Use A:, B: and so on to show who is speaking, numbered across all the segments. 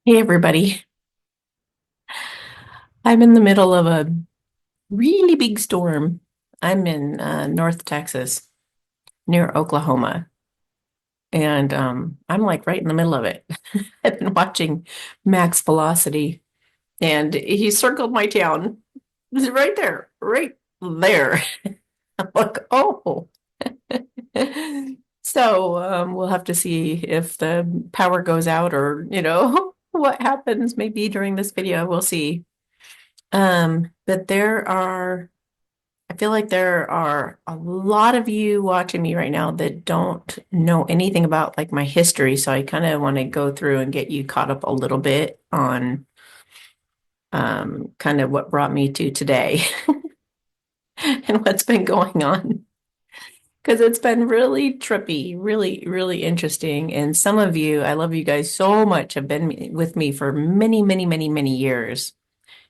A: Hey everybody. I'm in the middle of a really big storm. I'm in North Texas near Oklahoma, and I'm like right in the middle of it. I've been watching Max Velocity, and he circled my town. It's right there, right there. I'm like, oh. So we'll have to see if the power goes out or, what happens maybe during this video. We'll see. But I feel like there are a lot of you watching me right now that don't know anything about like my history. So I kind of want to go through and get you caught up a little bit on kind of what brought me to today and what's been going on. Because it's been really trippy, really, really interesting. And some of you, I love you guys so much, have been with me for many, many, many, many years.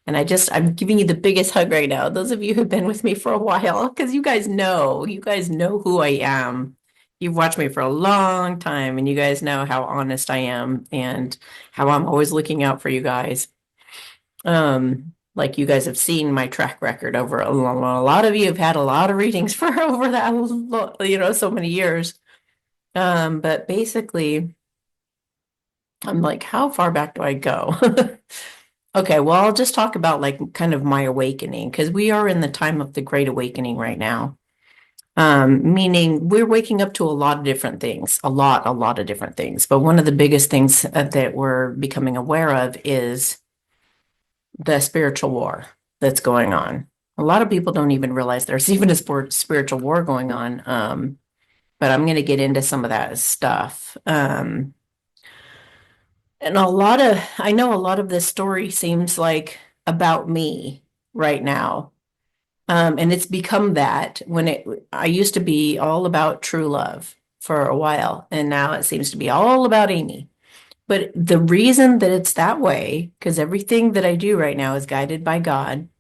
A: And I'm giving you the biggest hug right now. Those of you who've been with me for a while, because you guys know who I am. You've watched me for a long time, and you guys know how honest I am and how I'm always looking out for you guys. Like you guys have seen my track record over a lot of you have had a lot of readings for over so many years. But basically, I'm like, how far back do I go? Okay, well, I'll just talk about like kind of my awakening because we are in the time of the Great Awakening right now. Meaning we're waking up to a lot of different things, a lot of different things. But one of the biggest things that we're becoming aware of is the spiritual war that's going on. A lot of people don't even realize there's even a spiritual war going on. But I'm going to get into some of that stuff. And I know a lot of this story seems like about me right now. And it's become that I used to be all about true love for a while, and now it seems to be all about Amy. But the reason that it's that way, because everything that I do right now is guided by God.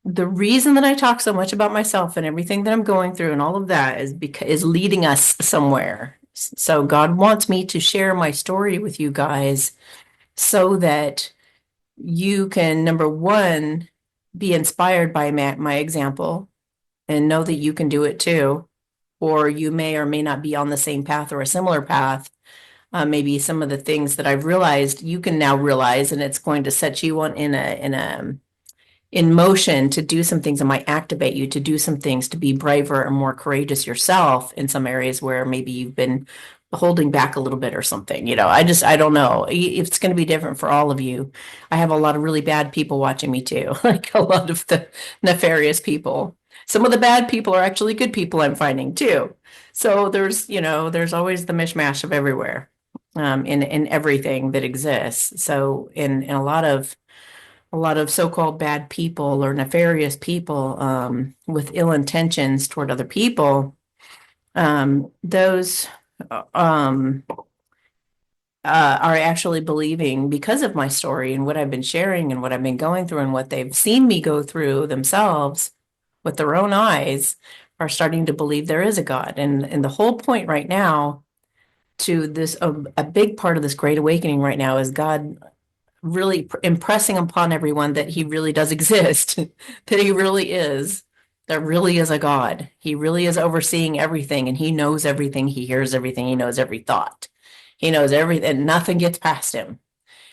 A: The reason that I talk so much about myself and everything that I'm going through and all of that is leading us somewhere. So God wants me to share my story with you guys so that you can, number one, be inspired by my example and know that you can do it too. Or you may or may not be on the same path or a similar path. Maybe some of the things that I've realized you can now realize, and it's going to set you on in motion to do some things that might activate you to do some things to be braver and more courageous yourself in some areas where maybe you've been holding back a little bit or something. I don't know. It's going to be different for all of you. I have a lot of really bad people watching me too, like a lot of the nefarious people. Some of the bad people are actually good people I'm finding too. So there's always the mishmash of everywhere, in everything that exists. So in a lot of so-called bad people or nefarious people with ill intentions toward other people, those um, are actually believing because of my story and what I've been sharing and what I've been going through and what they've seen me go through themselves with their own eyes are starting to believe there is a God. And the whole point right now to this, a big part of this great awakening right now is God really impressing upon everyone that he really does exist, that he really is. There really is a God. He really is overseeing everything and he knows everything. He hears everything. He knows every thought. He knows everything. And nothing gets past him.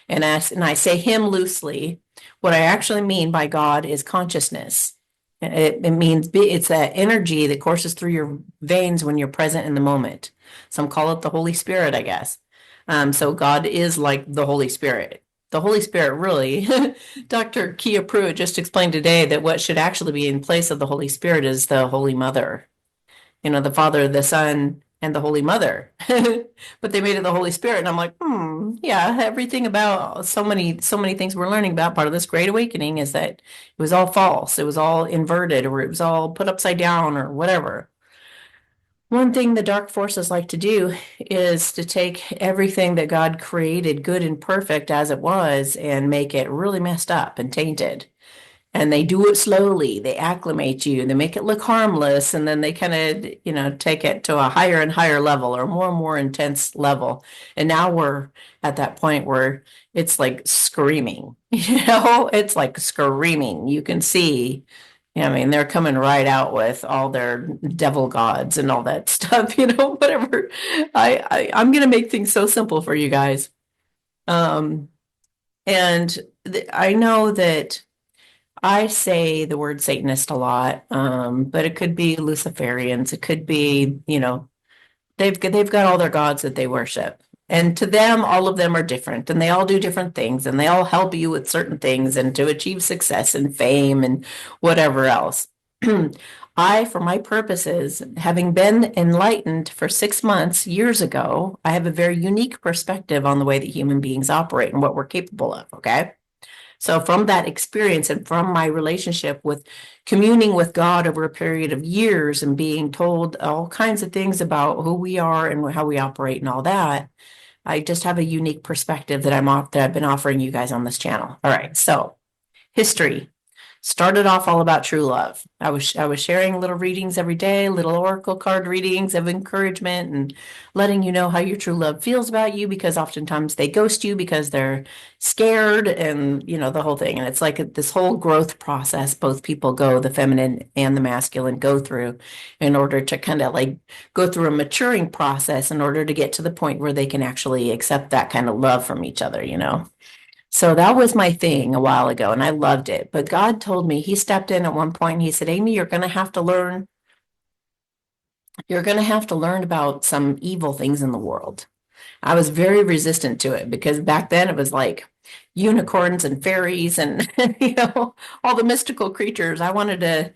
A: And I say him loosely. What I actually mean by God is consciousness. It means it's that energy that courses through your veins when you're present in the moment. Some call it the Holy Spirit, I guess. So God is like the Holy Spirit. The Holy Spirit, really. Dr. Kia Pruitt just explained today that what should actually be in place of the Holy Spirit is the Holy Mother. The Father, the Son, and the Holy Mother. But they made it the Holy Spirit. And I'm like, yeah, everything about so many things we're learning about part of this great awakening is that it was all false. It was all inverted, or it was all put upside down, or whatever. One thing the dark forces like to do is to take everything that God created good and perfect as it was and make it really messed up and tainted. And they do it slowly. They acclimate you. They make it look harmless, and then they kind of, take it to a higher and higher level or more and more intense level. And now we're at that point where it's like screaming, it's like screaming. You can see, I mean, they're coming right out with all their devil gods and all that stuff, whatever. I'm gonna make things so simple for you guys. Um, and I know that I say the word Satanist a lot, but it could be Luciferians. It could be, they've got all their gods that they worship. And to them, all of them are different and they all do different things and they all help you with certain things and to achieve success and fame and whatever else. For my purposes, having been enlightened for 6 months years ago, I have a very unique perspective on the way that human beings operate and what we're capable of. Okay. So from that experience and from my relationship with communing with God over a period of years and being told all kinds of things about who we are and how we operate and all that, I just have a unique perspective that I've been offering you guys on this channel. All right. So history. Started off all about true love. I was sharing little readings every day, little oracle card readings of encouragement and letting you know how your true love feels about you because oftentimes they ghost you because they're scared and the whole thing. And it's like this whole growth process both people go, the feminine and the masculine go through in order to kind of like go through a maturing process in order to get to the point where they can actually accept that kind of love from each other. So that was my thing a while ago, and I loved it. But God told me, He stepped in at one point and He said, Amy, you're going to have to learn about some evil things in the world. I was very resistant to it because back then it was like unicorns and fairies and all the mystical creatures. I wanted to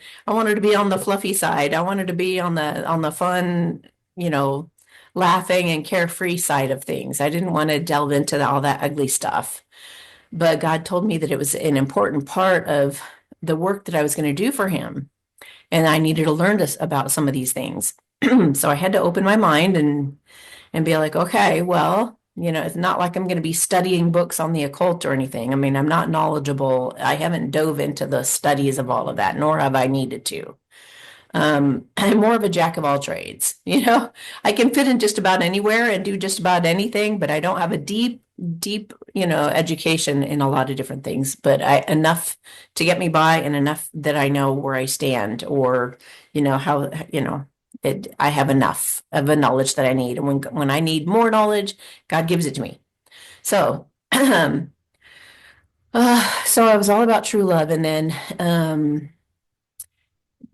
A: be on the fluffy side. I wanted to be on the fun, you know, laughing and carefree side of things. I didn't want to delve into all that ugly stuff. But God told me that it was an important part of the work that I was going to do for Him. And I needed to learn about some of these things. So I had to open my mind and be like, okay, well, it's not like I'm going to be studying books on the occult or anything. I mean, I'm not knowledgeable. I haven't dove into the studies of all of that, nor have I needed to. I'm more of a jack of all trades. I can fit in just about anywhere and do just about anything, but I don't have a deep, education in a lot of different things, but enough to get me by and enough that I know where I stand or, how, I have enough of a knowledge that I need. And when I need more knowledge, God gives it to me. So, so I was all about true love. And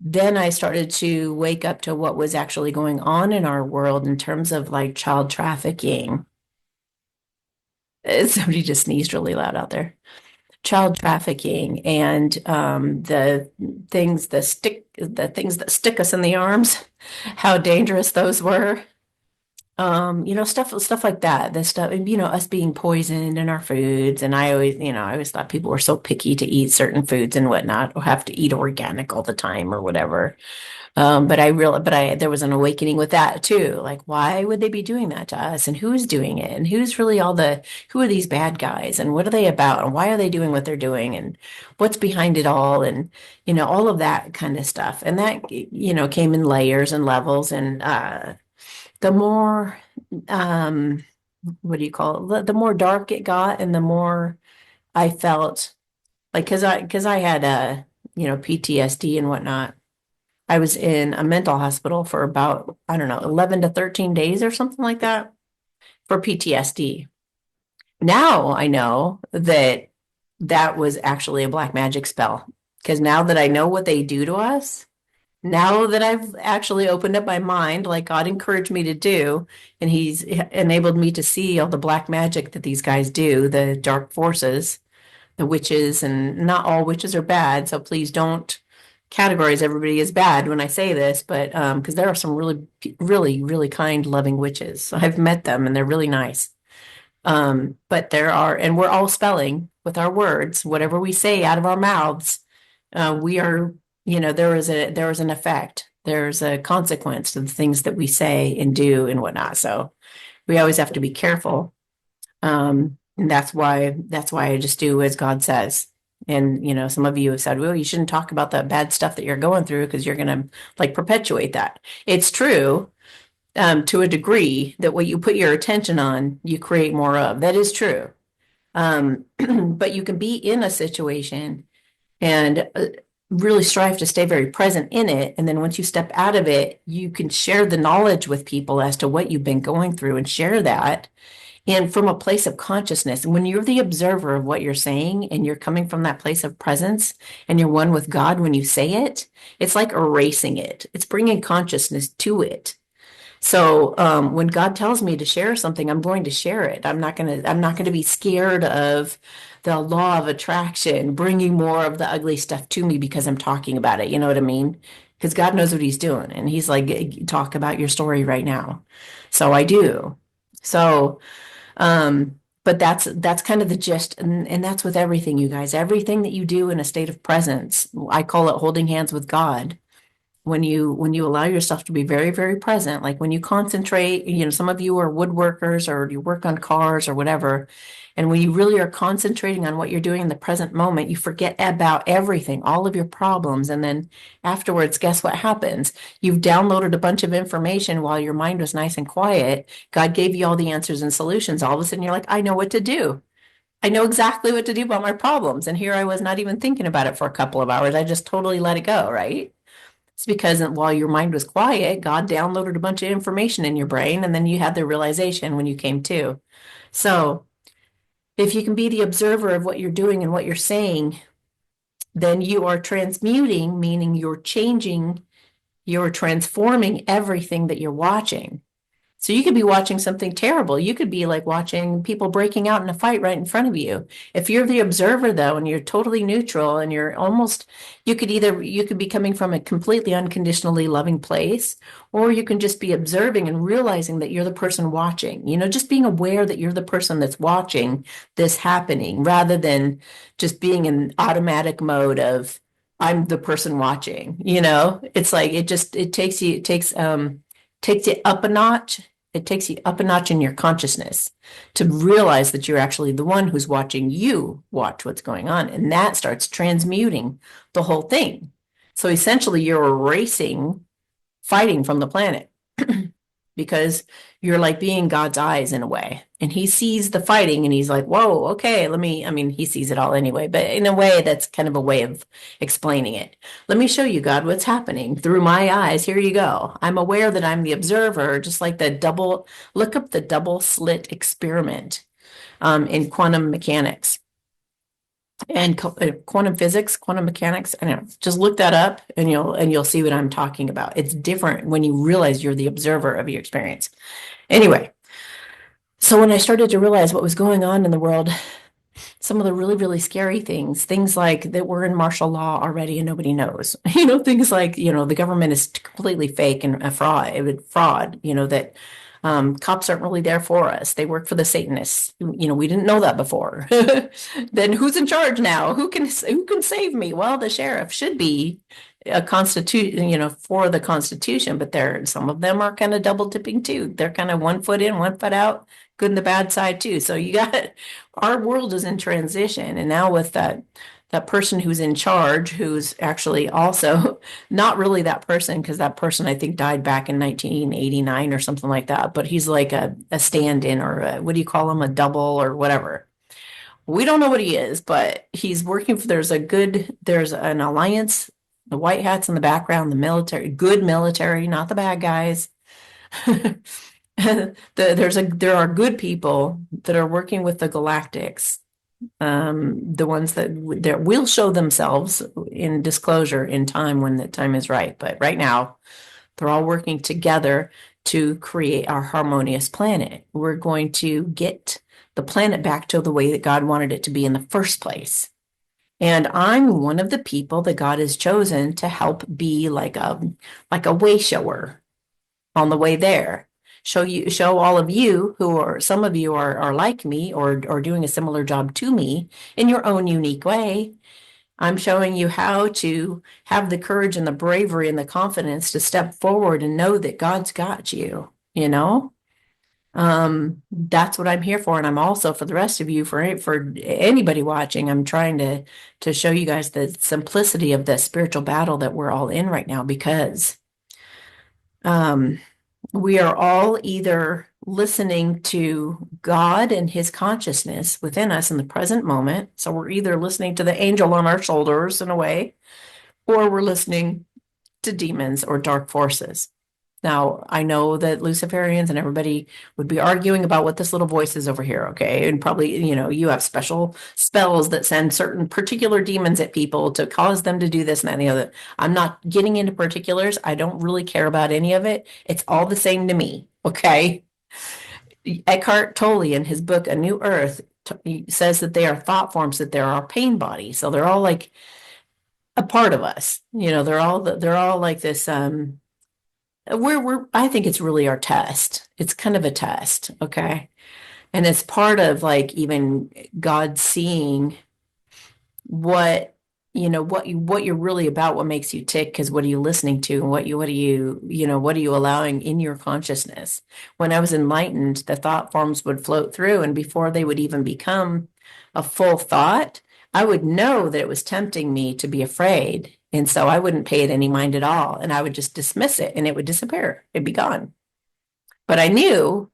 A: then I started to wake up to what was actually going on in our world in terms of like child trafficking. Somebody just sneezed really loud out there. Child trafficking and the things that stick us in the arms, how dangerous those were. Stuff like that. The stuff, us being poisoned in our foods. And I always thought people were so picky to eat certain foods and whatnot, or have to eat organic all the time or whatever. There was an awakening with that too. Like, why would they be doing that to us? And who's doing it? And who's really who are these bad guys? And what are they about? And why are they doing what they're doing? And what's behind it all? And, all of that kind of stuff. And that, came in layers and levels. And, the more, what do you call it? The more dark it got and the more I felt like, cause I had, PTSD and whatnot. I was in a mental hospital for about, I don't know, 11 to 13 days or something like that for PTSD. Now I know that that was actually a black magic spell because now that I know what they do to us, now that I've actually opened up my mind, like God encouraged me to do, and He's enabled me to see all the black magic that these guys do, the dark forces, the witches, and not all witches are bad. So please don't categorize everybody as bad when I say this, but because there are some really, really, really kind, loving witches. I've met them and they're really nice. But and we're all spelling with our words, whatever we say out of our mouths, we are, there is an effect. There's a consequence to the things that we say and do and whatnot. So we always have to be careful. And that's why I just do as God says. And, some of you have said, well, you shouldn't talk about the bad stuff that you're going through because you're going to like perpetuate that. It's true, to a degree that what you put your attention on, you create more of. That is true. But you can be in a situation and really strive to stay very present in it. And then once you step out of it, you can share the knowledge with people as to what you've been going through and share that. And from a place of consciousness, when you're the observer of what you're saying and you're coming from that place of presence and you're one with God when you say it, it's like erasing it. It's bringing consciousness to it. So when God tells me to share something, I'm going to share it. I'm not going to be scared of the law of attraction, bringing more of the ugly stuff to me because I'm talking about it. You know what I mean? Because God knows what he's doing. And he's like, talk about your story right now. So I do. So, but that's kind of the gist. And that's with everything, you guys, everything that you do in a state of presence. I call it holding hands with God. When you allow yourself to be very, very present, like when you concentrate, some of you are woodworkers or you work on cars or whatever, and when you really are concentrating on what you're doing in the present moment, you forget about everything, all of your problems, and then afterwards, guess what happens? You've downloaded a bunch of information while your mind was nice and quiet. God gave you all the answers and solutions. All of a sudden, you're like, I know what to do. I know exactly what to do about my problems. And here I was not even thinking about it for a couple of hours. I just totally let it go, right? It's because while your mind was quiet, God downloaded a bunch of information in your brain, and then you had the realization when you came to. So, if you can be the observer of what you're doing and what you're saying, then you are transmuting, meaning you're transforming everything that you're watching. So you could be watching something terrible. You could be like watching people breaking out in a fight right in front of you. If you're the observer though, and you're totally neutral and you could be coming from a completely unconditionally loving place, or you can just be observing and realizing that you're the person watching, just being aware that you're the person that's watching this happening rather than just being in automatic mode of I'm the person watching, it's like it takes you up a notch. It takes you up a notch in your consciousness to realize that you're actually the one who's watching you watch what's going on. And that starts transmuting the whole thing. So essentially, you're erasing fighting from the planet because you're like being God's eyes in a way. And he sees the fighting and he's like, whoa, okay, he sees it all anyway, but in a way, that's kind of a way of explaining it. Let me show you, God, what's happening through my eyes. Here you go. I'm aware that I'm the observer, just like look up the double slit experiment in quantum mechanics and quantum physics, quantum mechanics. I don't know, just look that up and you'll see what I'm talking about. It's different when you realize you're the observer of your experience. Anyway, so when I started to realize what was going on in the world, some of the really, really scary things like that we're in martial law already and nobody knows, things like, the government is completely fake and a fraud, that cops aren't really there for us. They work for the Satanists. We didn't know that before. Then who's in charge now? Who can save me? Well, the sheriff should be a constitution, for the Constitution, but some of them are kind of double dipping too. They're kind of one foot in, one foot out, good and the bad side too. So our world is in transition, and now with that person who's in charge, who's actually also not really that person, because that person I think died back in 1989 or something like that. But he's like a stand-in, or what do you call him, a double or whatever. We don't know what he is, but he's working for. There's an alliance, the white hats in the background, the military, good military, not the bad guys. There are good people that are working with the galactics, the ones that will show themselves in disclosure in time when the time is right. But right now, they're all working together to create our harmonious planet. We're going to get the planet back to the way that God wanted it to be in the first place. And I'm one of the people that God has chosen to help be like a way shower on the way there. Show all of you some of you are like me or doing a similar job to me in your own unique way. I'm showing you how to have the courage and the bravery and the confidence to step forward and know that God's got you, That's what I'm here for. And I'm also for the rest of you, for anybody watching, I'm trying to show you guys the simplicity of the spiritual battle that we're all in right now because um we are all either listening to God and his consciousness within us in the present moment. So we're either listening to the angel on our shoulders in a way, or we're listening to demons or dark forces. Now, I know that Luciferians and everybody would be arguing about what this little voice is over here, okay? And probably, you have special spells that send certain particular demons at people to cause them to do this and that and the other. I'm not getting into particulars. I don't really care about any of it. It's all the same to me, okay? Eckhart Tolle, in his book A New Earth, he says that they are thought forms, that they're our pain body. So they're all like a part of us. They're all like this. I think it's really our test. It's kind of a test, okay? And it's part of like even God seeing what what you're really about, what makes you tick, because what are you listening to, and what are you allowing in your consciousness. When I was enlightened, the thought forms would float through, and before they would even become a full thought, I would know that it was tempting me to be afraid, and so I wouldn't pay it any mind at all, and I would just dismiss it, and it would disappear, it'd be gone. But I knew,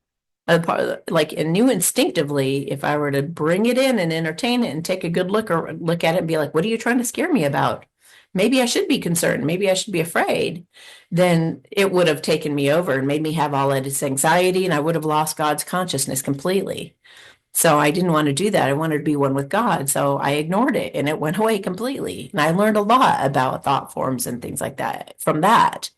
A: like, and knew instinctively, if I were to bring it in and entertain it and take a good look at it and be like, what are you trying to scare me about? Maybe I should be concerned. Maybe I should be afraid. Then it would have taken me over and made me have all of this anxiety, and I would have lost God's consciousness completely. So I didn't want to do that. I wanted to be one with God. So I ignored it and it went away completely. And I learned a lot about thought forms and things like that from that.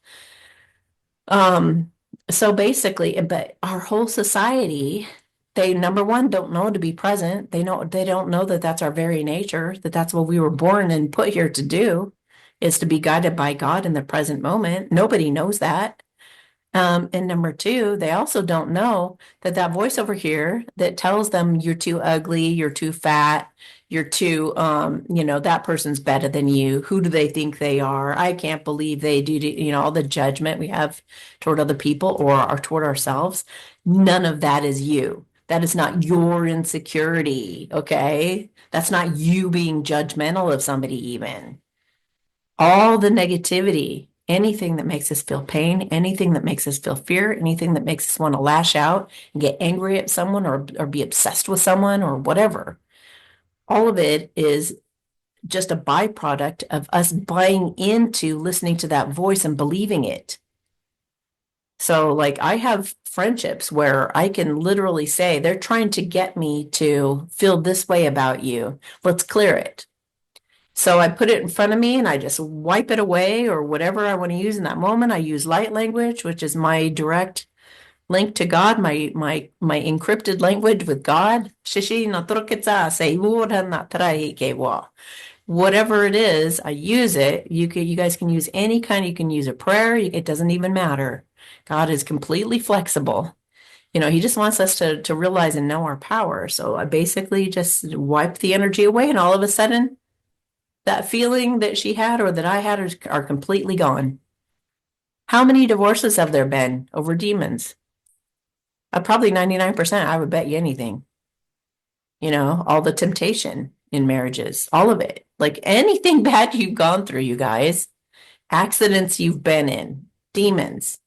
A: Um, so basically, but our whole society, they number one don't know to be present. They don't know that that's our very nature, that that's what we were born and put here to do, is to be guided by God in the present moment. Nobody knows that. And number two, they also don't know that that voice over here that tells them you're too ugly, you're too fat, you're too, that person's better than you. Who do they think they are? I can't believe they do, all the judgment we have toward other people or toward ourselves. None of that is you. That is not your insecurity, okay? That's not you being judgmental of somebody, even all the negativity, anything that makes us feel pain, anything that makes us feel fear, anything that makes us want to lash out and get angry at someone or be obsessed with someone or whatever. All of it is just a byproduct of us buying into listening to that voice and believing it. So, like, I have friendships where I can literally say, they're trying to get me to feel this way about you. Let's clear it. So I put it in front of me and I just wipe it away or whatever I want to use in that moment. I use light language, which is my direct link to God, my encrypted language with God. Shishi no troketsa se ura na trai ke wa. Whatever it is, I use it. You guys can use any kind. You can use a prayer. It doesn't even matter. God is completely flexible. He just wants us to realize and know our power. So I basically just wipe the energy away, and all of a sudden, that feeling that she had or that I had are completely gone. How many divorces have there been over demons? Probably 99%. I would bet you anything. All the temptation in marriages, all of it. Like anything bad you've gone through, you guys, accidents you've been in, demons,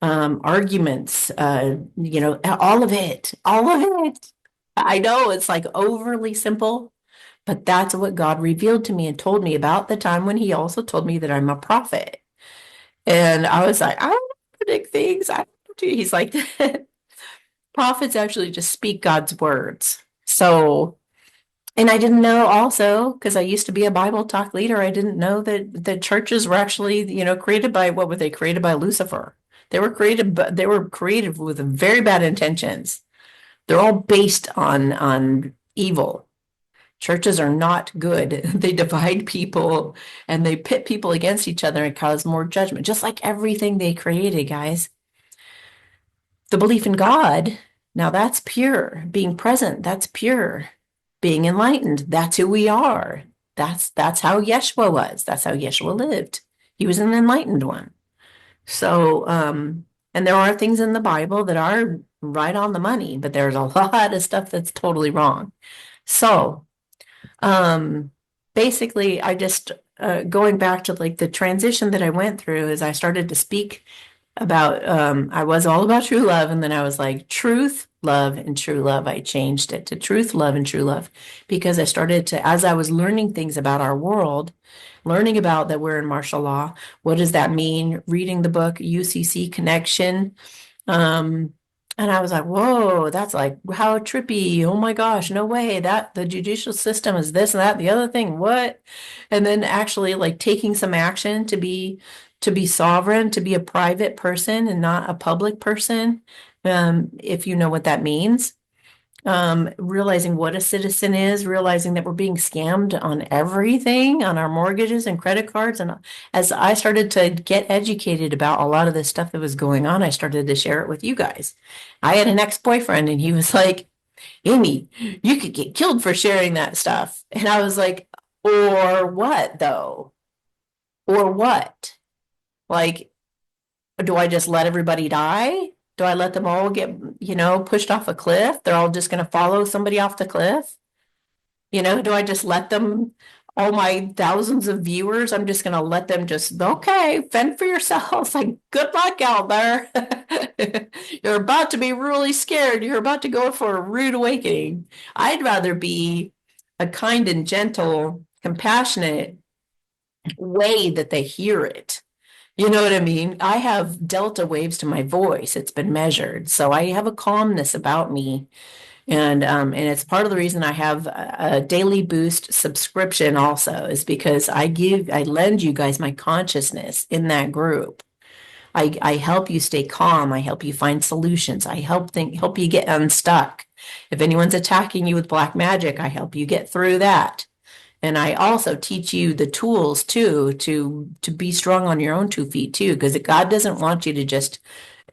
A: arguments, all of it, all of it. I know it's like overly simple, but that's what God revealed to me and told me about the time when he also told me that I'm a prophet. And I was like, I don't predict things. I don't do. He's like, prophets actually just speak God's words. So, and I didn't know also, because I used to be a Bible talk leader, I didn't know that the churches were actually, created by, what were they created by? Lucifer. They were created with very bad intentions. They're all based on evil. Churches are not good. They divide people and they pit people against each other and cause more judgment, just like everything they created, guys. The belief in God, now that's pure. Being present, that's pure. Being enlightened, that's who we are. That's how Yeshua was. That's how Yeshua lived. He was an enlightened one. So, And there are things in the Bible that are right on the money, but there's a lot of stuff that's totally wrong. So, um, basically, I just going back to like the transition that I went through is I started to speak about I was all about true love, and then I was like truth, love, and true love. I changed it to truth, love, and true love because I started to, as I was learning things about our world, learning about that we're in martial law. What does that mean? Reading the book UCC Connection, um, and I was like, whoa, that's like how trippy. Oh my gosh, no way. That the judicial system is this and that, and the other thing. What? And then actually like taking some action to be sovereign, to be a private person and not a public person, if you know what that means. Realizing what a citizen is, realizing that we're being scammed on everything, on our mortgages and credit cards. And as I started to get educated about a lot of the stuff that was going on, I started to share it with you guys. I had an ex-boyfriend and he was like, Amy, you could get killed for sharing that stuff. And I was like, or what though? Or what? Like, do I just let everybody die? Do I let them all get, pushed off a cliff? They're all just going to follow somebody off the cliff? Do I just let them, all my thousands of viewers, I'm just going to let them just, okay, fend for yourselves. Like, good luck out there. You're about to be really scared. You're about to go for a rude awakening. I'd rather be a kind and gentle, compassionate way that they hear it. You know what I mean? I have delta waves to my voice. It's been measured. So I have a calmness about me. And it's part of the reason I have a daily boost subscription also is because I lend you guys my consciousness in that group. I help you stay calm. I help you find solutions. I help you get unstuck. If anyone's attacking you with black magic, I help you get through that. And I also teach you the tools too to be strong on your own 2 feet too, because God doesn't want you to just,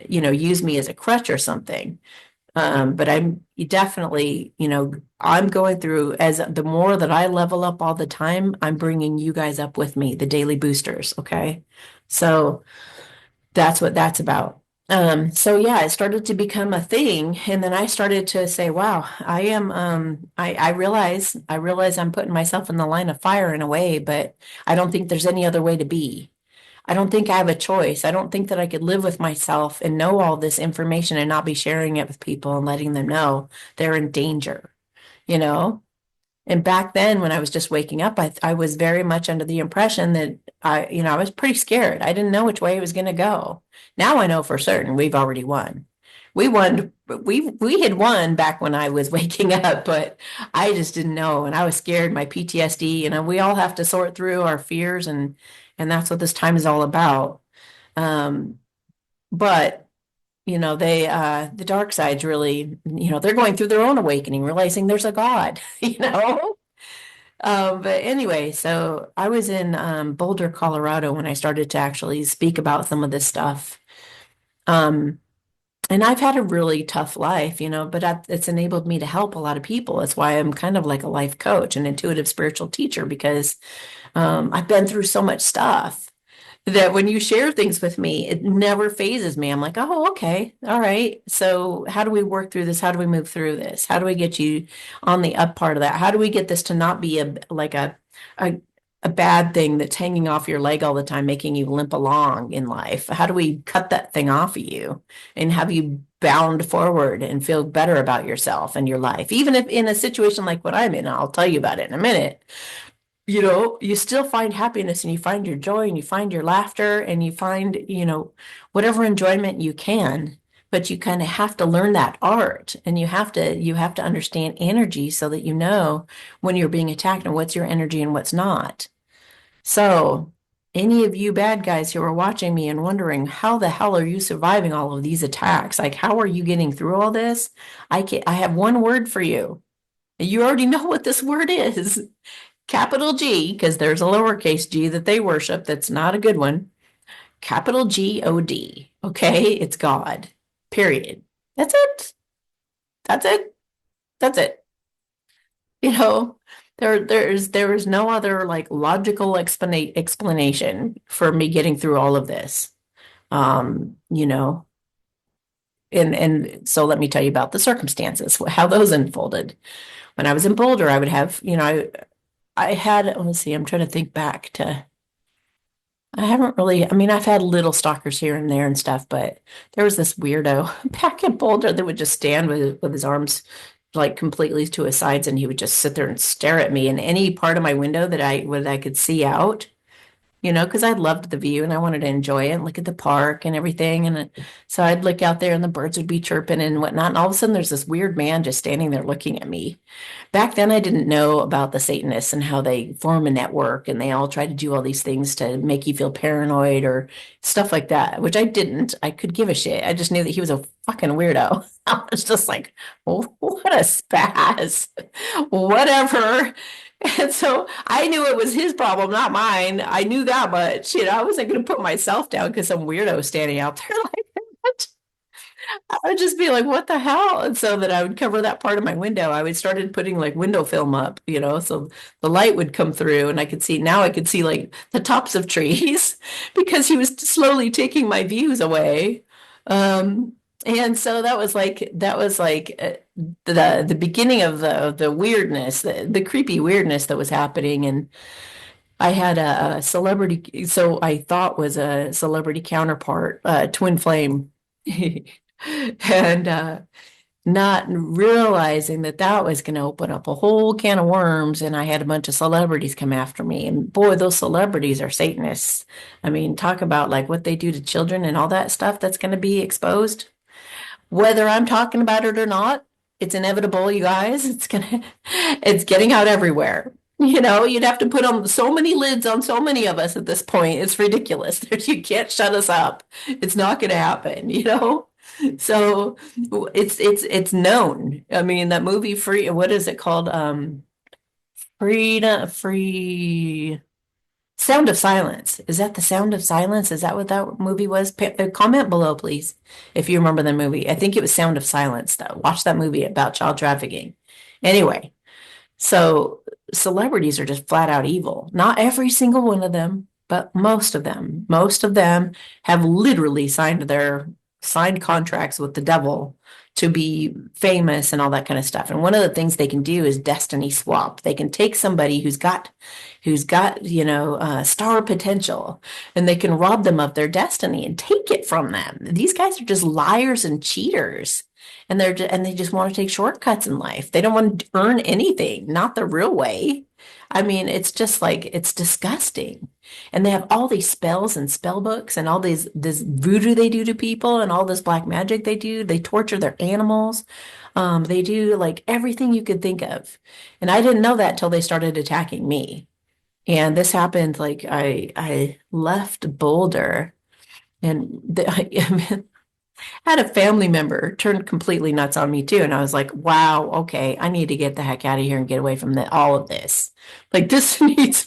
A: use me as a crutch or something. But I'm definitely, I'm going through as the more that I level up all the time, I'm bringing you guys up with me, the daily boosters. Okay. So that's what that's about. So yeah, it started to become a thing. And then I started to say, wow, I realize I'm putting myself in the line of fire in a way, but I don't think there's any other way to be. I don't think I have a choice. I don't think that I could live with myself and know all this information and not be sharing it with people and letting them know they're in danger, you know? And back then, when I was just waking up, I was very much under the impression that I was pretty scared. I didn't know which way it was going to go. Now I know for certain we've already won. We won. We had won back when I was waking up, but I just didn't know, and I was scared. My PTSD, we all have to sort through our fears, and that's what this time is all about. Um, but the dark side's really, they're going through their own awakening, realizing there's a God, But anyway, so I was in Boulder, Colorado when I started to actually speak about some of this stuff. Um, and I've had a really tough life, but it's enabled me to help a lot of people. That's why I'm kind of like a life coach, an intuitive spiritual teacher, because I've been through so much stuff that when you share things with me, it never phases me. I'm like, oh, okay, all right. So how do we work through this? How do we move through this? How do we get you on the up part of that? How do we get this to not be a a bad thing that's hanging off your leg all the time, making you limp along in life? How do we cut that thing off of you and have you bound forward and feel better about yourself and your life? Even if in a situation like what I'm in, I'll tell you about it in a minute, you still find happiness and you find your joy and you find your laughter and you find, whatever enjoyment you can, but you kind of have to learn that art and you have to understand energy so that you know when you're being attacked and what's your energy and what's not. So, any of you bad guys who are watching me and wondering how the hell are you surviving all of these attacks? Like, how are you getting through all this? I have one word for you. You already know what this word is. Capital G, because there's a lowercase g that they worship that's not a good one. Capital God. Okay, it's God. Period. That's it. That's it. That's it. You know, there is no other like logical explanation for me getting through all of this. You know, And so let me tell you about the circumstances, how those unfolded. When I was in Boulder, I would have, I had, let's see, I'm trying to think back to, I haven't really, I mean, I've had little stalkers here and there and stuff, but there was this weirdo back in Boulder that would just stand with his arms like completely to his sides, and he would just sit there and stare at me in any part of my window that I could see out, because I loved the view and I wanted to enjoy it and look at the park and everything. And so I'd look out there and the birds would be chirping and whatnot. And all of a sudden there's this weird man just standing there looking at me. Back then, I didn't know about the Satanists and how they form a network and they all try to do all these things to make you feel paranoid or stuff like that, which I didn't. I could give a shit. I just knew that he was a fucking weirdo. I was just like, oh, what a spaz. Whatever. And so I knew it was his problem, not mine. I knew that much. I wasn't going to put myself down because some weirdo was standing out there like that. I would just be like, what the hell? And so that I would cover that part of my window. I would started putting like window film up, so the light would come through and I could see like the tops of trees because he was slowly taking my views away. Um, and so that was like the beginning of the weirdness, the creepy weirdness that was happening. And I had a celebrity, so I thought was a celebrity counterpart, twin flame. And not realizing that that was going to open up a whole can of worms. And I had a bunch of celebrities come after me. And boy, those celebrities are Satanists. I mean, talk about like what they do to children and all that stuff that's going to be exposed. Whether I'm talking about it or not, it's inevitable, you guys. It's getting out everywhere. You'd have to put on so many lids on so many of us at this point. It's ridiculous. You can't shut us up. It's not going to happen. So it's known. I mean, that movie Free, what is it called? Free Sound of Silence. Is that the Sound of Silence? Is that what that movie was? Comment below, please, if you remember the movie. I think it was Sound of Silence, though. Watch that movie about child trafficking. Anyway, so celebrities are just flat out evil. Not every single one of them, but most of them. Most of them have literally signed contracts with the devil to be famous and all that kind of stuff. And one of the things they can do is destiny swap. They can take somebody who's got star potential, and they can rob them of their destiny and take it from them. These guys are just liars and cheaters. And they just want to take shortcuts in life. They don't want to earn anything, not the real way. I mean, it's just like it's disgusting. And they have all these spells and spell books and all this voodoo they do to people and all this black magic they do. They torture their animals. They do like everything you could think of. And I didn't know that till they started attacking me. And this happened like I left Boulder and I had a family member turn completely nuts on me too. And I was like, wow, okay, I need to get the heck out of here and get away from all of this. Like this needs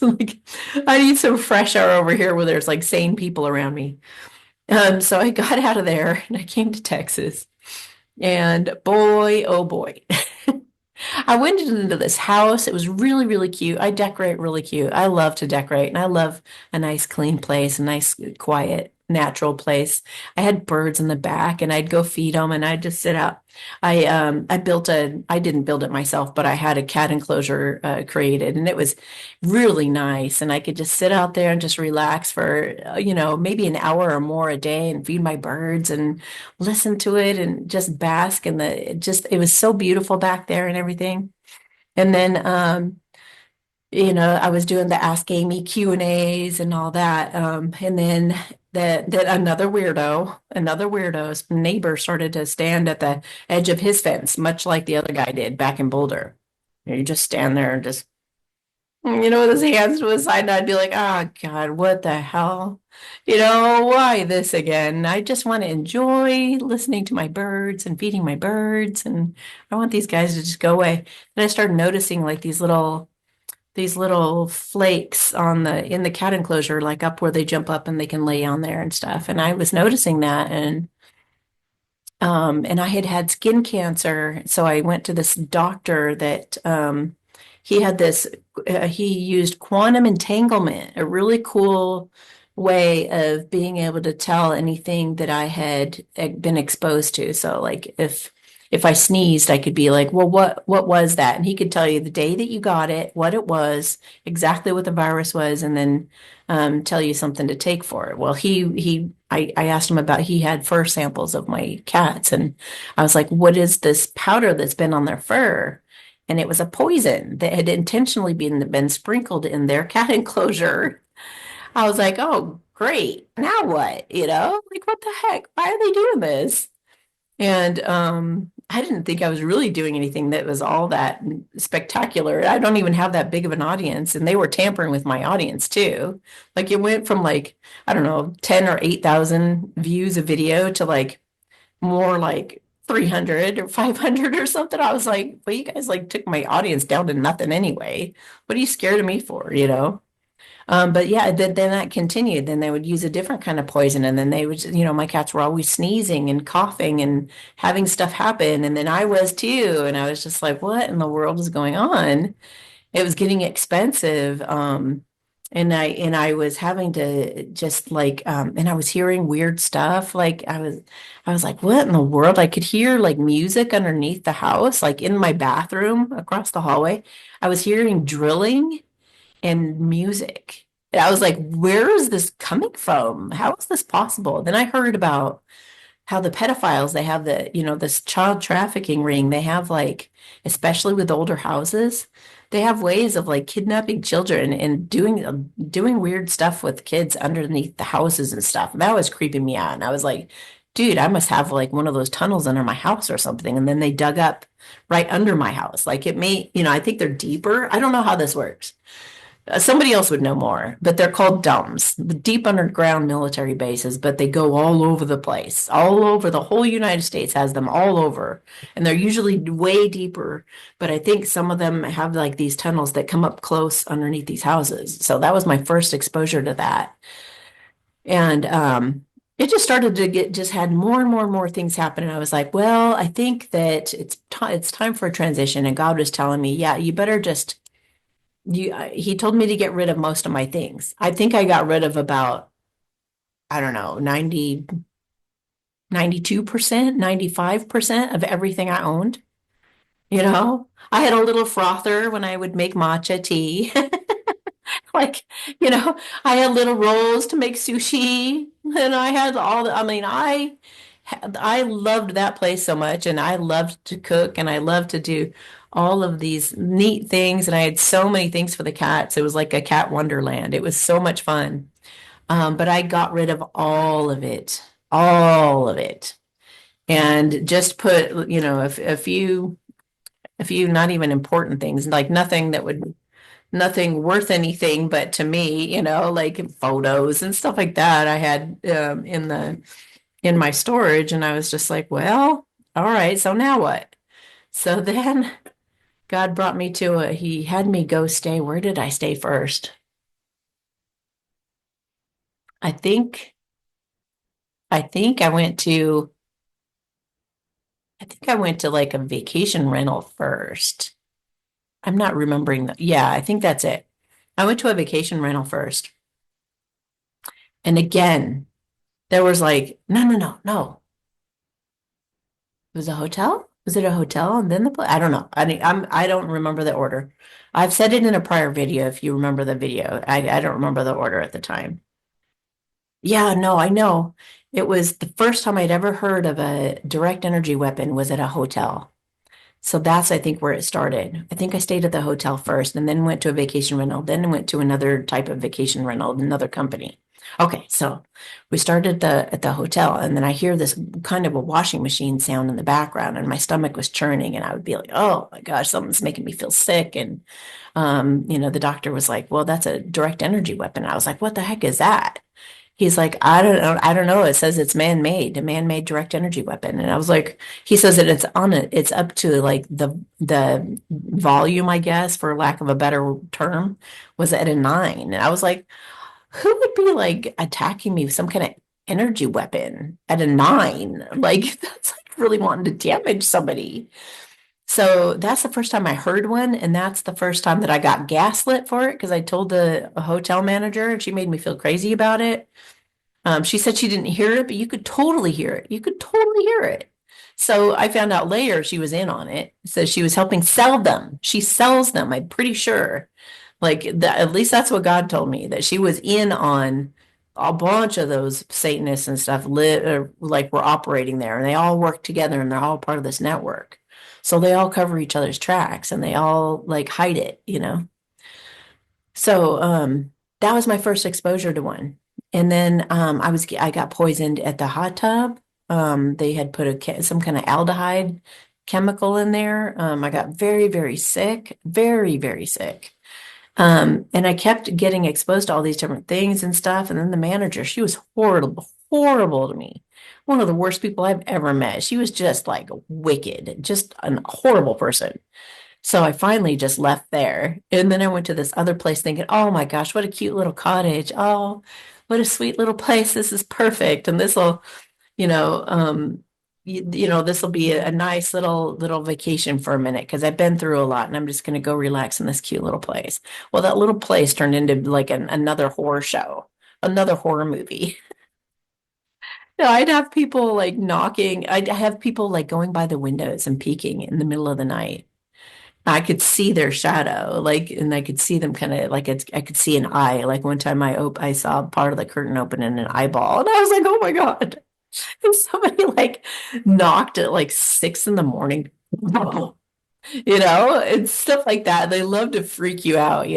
A: I need some fresh air over here where there's like sane people around me. So I got out of there and I came to Texas. And boy, oh boy. I went into this house. It was really, really cute. I decorate really cute. I love to decorate and I love a nice clean place, a nice quiet, natural place. I had birds in the back and I'd go feed them and I'd just sit out. I didn't build it myself, but I had a cat enclosure created and it was really nice. And I could just sit out there and just relax for, maybe an hour or more a day and feed my birds and listen to it and just bask in it was so beautiful back there and everything. And then, I was doing the Ask Amy Q&As and all that. And then that another weirdo's neighbor started to stand at the edge of his fence, much like the other guy did back in Boulder. You just stand there and just, with his hands to his side, and I'd be like, oh God, what the hell? Why this again? I just want to enjoy listening to my birds and feeding my birds, and I want these guys to just go away. And I started noticing like these little flakes in the cat enclosure, like up where they jump up and they can lay on there and stuff. And I was noticing that, and I had had skin cancer, so I went to this doctor that he used quantum entanglement, a really cool way of being able to tell anything that I had been exposed to. So like if I sneezed, I could be like, well, what was that? And he could tell you the day that you got it, what it was, exactly what the virus was, and then tell you something to take for it. Well, I asked him about, he had fur samples of my cats, and I was like, what is this powder that's been on their fur? And it was a poison that had intentionally been sprinkled in their cat enclosure. I was like, oh, great. Now what? Like, what the heck? Why are they doing this? And I didn't think I was really doing anything that was all that spectacular. I don't even have that big of an audience, and they were tampering with my audience too. Like it went from like, I don't know, 10 or 8,000 views a video to like more like 300 or 500 or something. I was like, well, you guys like took my audience down to nothing anyway. What are you scared of me for? But yeah, then that continued. Then they would use a different kind of poison. And then they would, my cats were always sneezing and coughing and having stuff happen. And then I was too. And I was just like, what in the world is going on? It was getting expensive. And I was having to just like, and I was hearing weird stuff. Like I was like, what in the world? I could hear like music underneath the house, like in my bathroom across the hallway. I was hearing drilling and music. And I was like, where is this coming from? How is this possible? Then I heard about how the pedophiles, they have this child trafficking ring. They have like, especially with older houses, they have ways of like kidnapping children and doing weird stuff with kids underneath the houses and stuff. And that was creeping me out. And I was like, dude, I must have like one of those tunnels under my house or something. And then they dug up right under my house. Like it may, I think they're deeper. I don't know how this works. Somebody else would know more, but they're called DUMBs, the deep underground military bases, but they go all over the place, all over the whole United States has them all over. And they're usually way deeper, but I think some of them have like these tunnels that come up close underneath these houses. So that was my first exposure to that. And it just started to just had more and more and more things happen. And I was like, well, I think that it's time for a transition. And God was telling me, yeah, you better just he told me to get rid of most of my things. I think I got rid of about, I don't know, 92%, 95% of everything I owned. I had a little frother when I would make matcha tea. Like, I had little rolls to make sushi, and I had I mean, I loved that place so much, and I loved to cook, and I loved to do all of these neat things, and I had so many things for the cats. It was like a cat wonderland. It was so much fun. But I got rid of all of it, and just put, a few not even important things, like nothing worth anything, but to me, like photos and stuff like that I had in my storage, and I was just like, well, all right, so now what? So then God brought me he had me go stay. Where did I stay first? I think, I think I went to like a vacation rental first. I'm not remembering that. Yeah, I think that's it. I went to a vacation rental first. And again, there was like, no, no, no, no. It was a hotel? Was it a hotel and then the place? I don't know. I don't remember the order. I've said it in a prior video if you remember the video. I don't remember the order at the time. Yeah, no, I know. It was the first time I'd ever heard of a direct energy weapon was at a hotel. So that's, I think, where it started. I think I stayed at the hotel first and then went to a vacation rental, then went to another type of vacation rental, another company. Okay, so we started at the hotel, and then I hear this kind of a washing machine sound in the background, and my stomach was churning, and I would be like, oh my gosh, something's making me feel sick. And the doctor was like, well, that's a direct energy weapon. And I was like, what the heck is that? He's like, I don't know. It says it's man-made, a man-made direct energy weapon. And I was like, he says that it's up to like the volume, I guess, for lack of a better term, was at a 9. And I was like, who would be like attacking me with some kind of energy weapon at a 9? Like that's like really wanting to damage somebody. So that's the first time I heard one, and that's the first time that I got gaslit for it because I told the hotel manager and she made me feel crazy about it. She said she didn't hear it, but you could totally hear it. You could totally hear it. So I found out later she was in on it. So she was helping sell them. She sells them, I'm pretty sure. Like that, at least that's what God told me, that she was in on a bunch of those Satanists and stuff like were operating there, and they all work together and they're all part of this network. So they all cover each other's tracks and they all like hide it, you know. So that was my first exposure to one. And then I got poisoned at the hot tub. They had put some kind of aldehyde chemical in there. I got very, very sick, very, very sick. And I kept getting exposed to all these different things and stuff. And then the manager, she was horrible, horrible to me. One of the worst people I've ever met. She was just like wicked, just a horrible person. So I finally just left there. And then I went to this other place thinking, oh my gosh, what a cute little cottage. Oh, what a sweet little place. This is perfect. And this will, you know, this will be a nice little vacation for a minute because I've been through a lot and I'm just going to go relax in this cute little place. Well, that little place turned into like another horror show, another horror movie. No, I'd have people like knocking. I'd have people like going by the windows and peeking in the middle of the night. I could see their shadow, like, and I could see them kind of like I could see an eye. Like one time I saw part of the curtain open and an eyeball, and I was like, oh my God. And somebody like knocked at like 6 in the morning, and stuff like that. They love to freak you out.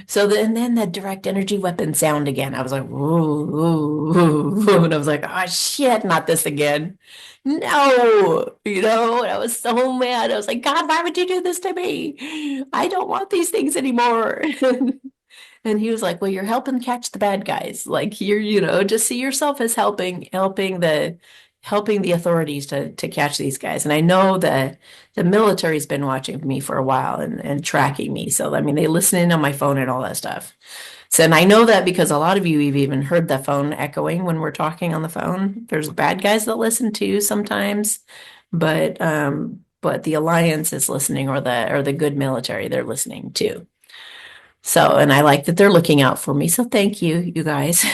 A: So then the direct energy weapon sound again. I was like, whoa, whoa, whoa, whoa. And I was like, oh shit, not this again. No, and I was so mad. I was like, God, why would you do this to me? I don't want these things anymore. And he was like, well, you're helping catch the bad guys. Like just see yourself as helping the authorities to catch these guys. And I know that the military's been watching me for a while and tracking me. So I mean, they listen in on my phone and all that stuff. So and I know that because a lot of you have even heard the phone echoing when we're talking on the phone. There's bad guys that listen too sometimes, but the alliance is listening, or the good military, they're listening too. So, and I like that they're looking out for me. So thank you, you guys.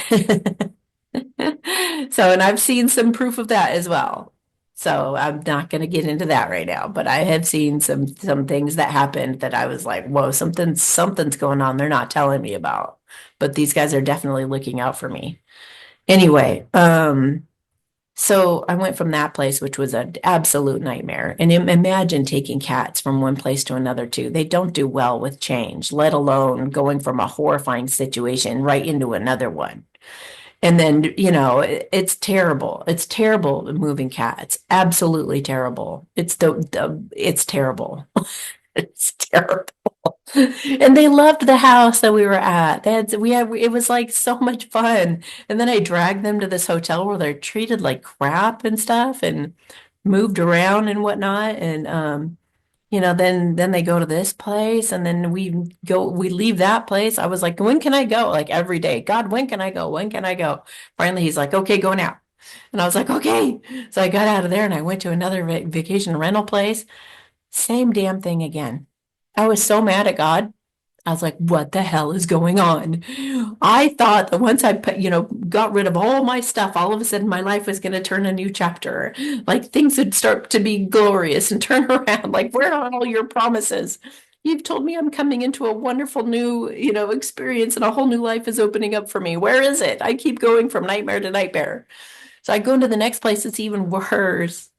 A: So, and I've seen some proof of that as well. So I'm not going to get into that right now, but I have seen some things that happened that I was like, whoa, something's going on they're not telling me about. But these guys are definitely looking out for me. Anyway, so I went from that place, which was an absolute nightmare. And imagine taking cats from one place to another too. They don't do well with change, let alone going from a horrifying situation right into another one. And then, it's terrible. It's terrible moving cats. Absolutely terrible. It's terrible. It's terrible. And they loved the house that we were at. It was like so much fun. And then I dragged them to this hotel where they're treated like crap and stuff and moved around and whatnot. And then they go to this place and then we leave that place. I was like, when can I go? Like every day. God, when can I go? When can I go? Finally, he's like, okay, go now. And I was like, okay. So I got out of there and I went to another vacation rental place. Same damn thing again. I was so mad at God. I was like, what the hell is going on? I thought that once I got rid of all my stuff, all of a sudden my life was going to turn a new chapter. Like things would start to be glorious and turn around. Like, where are all your promises? You've told me I'm coming into a wonderful new, experience and a whole new life is opening up for me. Where is it? I keep going from nightmare to nightmare. So I go into the next place, it's even worse.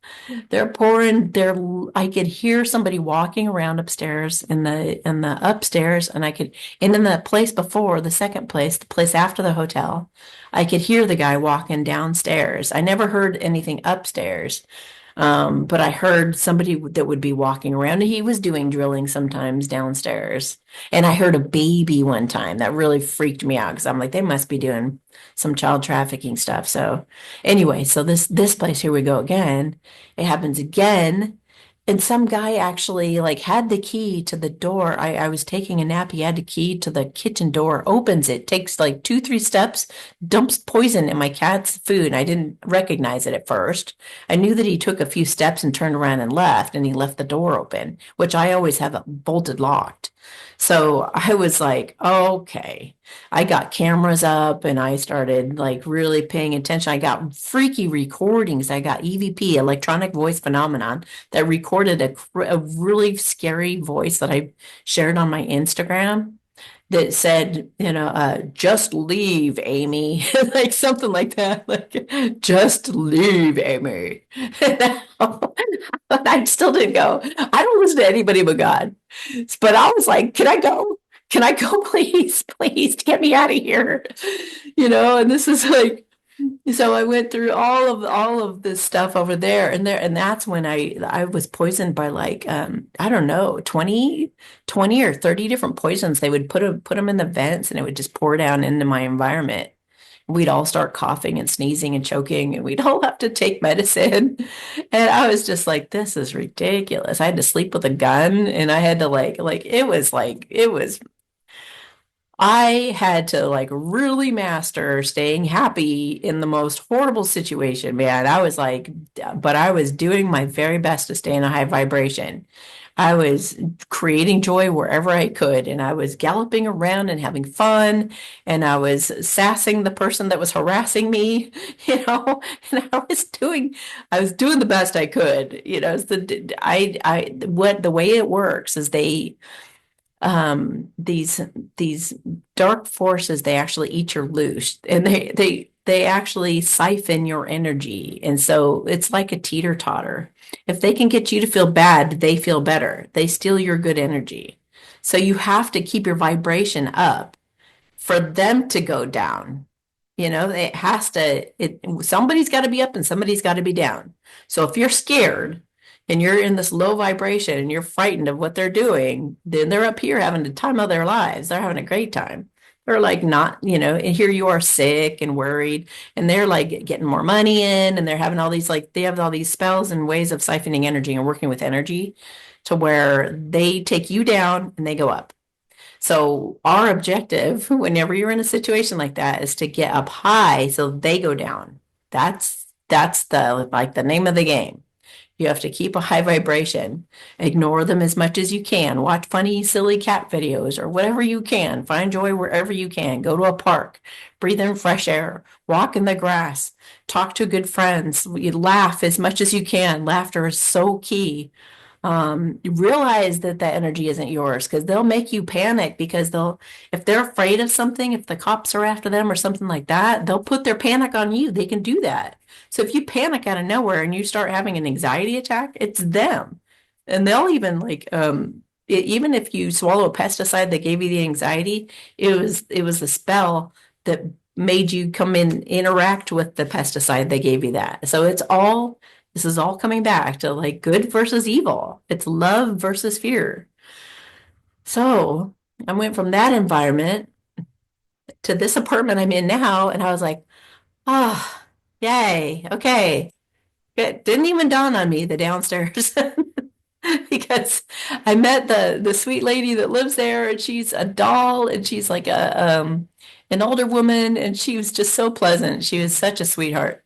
A: They're pouring their, I could hear somebody walking around upstairs in the upstairs, and in the place before, the second place, the place after the hotel, I could hear the guy walking downstairs. I never heard anything upstairs. But I heard somebody that would be walking around. He was doing drilling sometimes downstairs. And I heard a baby one time that really freaked me out because I'm like, they must be doing some child trafficking stuff. So anyway, so this place, here we go again. It happens again. And some guy actually like had the key to the door. I was taking a nap. He had the key to the kitchen door, opens it, takes like two, three steps, dumps poison in my cat's food. I didn't recognize it at first. I knew that he took a few steps and turned around and left, and he left the door open, which I always have it bolted locked. So I was like, okay. I got cameras up and I started like really paying attention. I got freaky recordings. I got EVP, electronic voice phenomenon, that recorded a really scary voice that I shared on my Instagram that said, just leave, Amy, like something like that, like, just leave, Amy. I still didn't go. I don't listen to anybody but God. But I was like, can I go? Can I go, please? Please get me out of here. And this is like, so I went through all of this stuff over there, and that's when I was poisoned by like I don't know, 20 or 30 different poisons. They would put them in the vents and it would just pour down into my environment. We'd all start coughing and sneezing and choking, and we'd all have to take medicine. And I was just like, this is ridiculous. I had to sleep with a gun, and I had to like it was I had to like really master staying happy in the most horrible situation, man. I was like, but I was doing my very best to stay in a high vibration. I was creating joy wherever I could, and I was galloping around and having fun, and I was sassing the person that was harassing me, and I was doing the best I could. What the way it works is these dark forces, they actually eat your loose, and they actually siphon your energy, and so it's like a teeter-totter. If they can get you to feel bad, they feel better. They steal your good energy, so you have to keep your vibration up for them to go down. It has to, somebody's got to be up and somebody's got to be down. So if you're scared and you're in this low vibration and you're frightened of what they're doing, then they're up here having the time of their lives. They're having a great time. They're like not, and here you are sick and worried, and they're like getting more money in, and they're having all these, like, they have all these spells and ways of siphoning energy and working with energy to where they take you down and they go up. So our objective, whenever you're in a situation like that, is to get up high so they go down. That's the name of the game. You have to keep a high vibration, ignore them as much as you can, watch funny, silly cat videos or whatever you can, find joy wherever you can, go to a park, breathe in fresh air, walk in the grass, talk to good friends, you laugh as much as you can. Laughter is so key. You realize that that energy isn't yours, because they'll make you panic, because if they're afraid of something, if the cops are after them or something like that, they'll put their panic on you. They can do that. So if you panic out of nowhere and you start having an anxiety attack, it's them. And they'll even like, even if you swallow a pesticide that gave you the anxiety, it was the spell that made you come in, interact with the pesticide that gave you that. So this is all coming back to like good versus evil. It's love versus fear. So I went from that environment to this apartment I'm in now, and I was like, oh, yay. Okay. It didn't even dawn on me, the downstairs, because I met the sweet lady that lives there, and she's a doll, and she's like an older woman, and she was just so pleasant. She was such a sweetheart.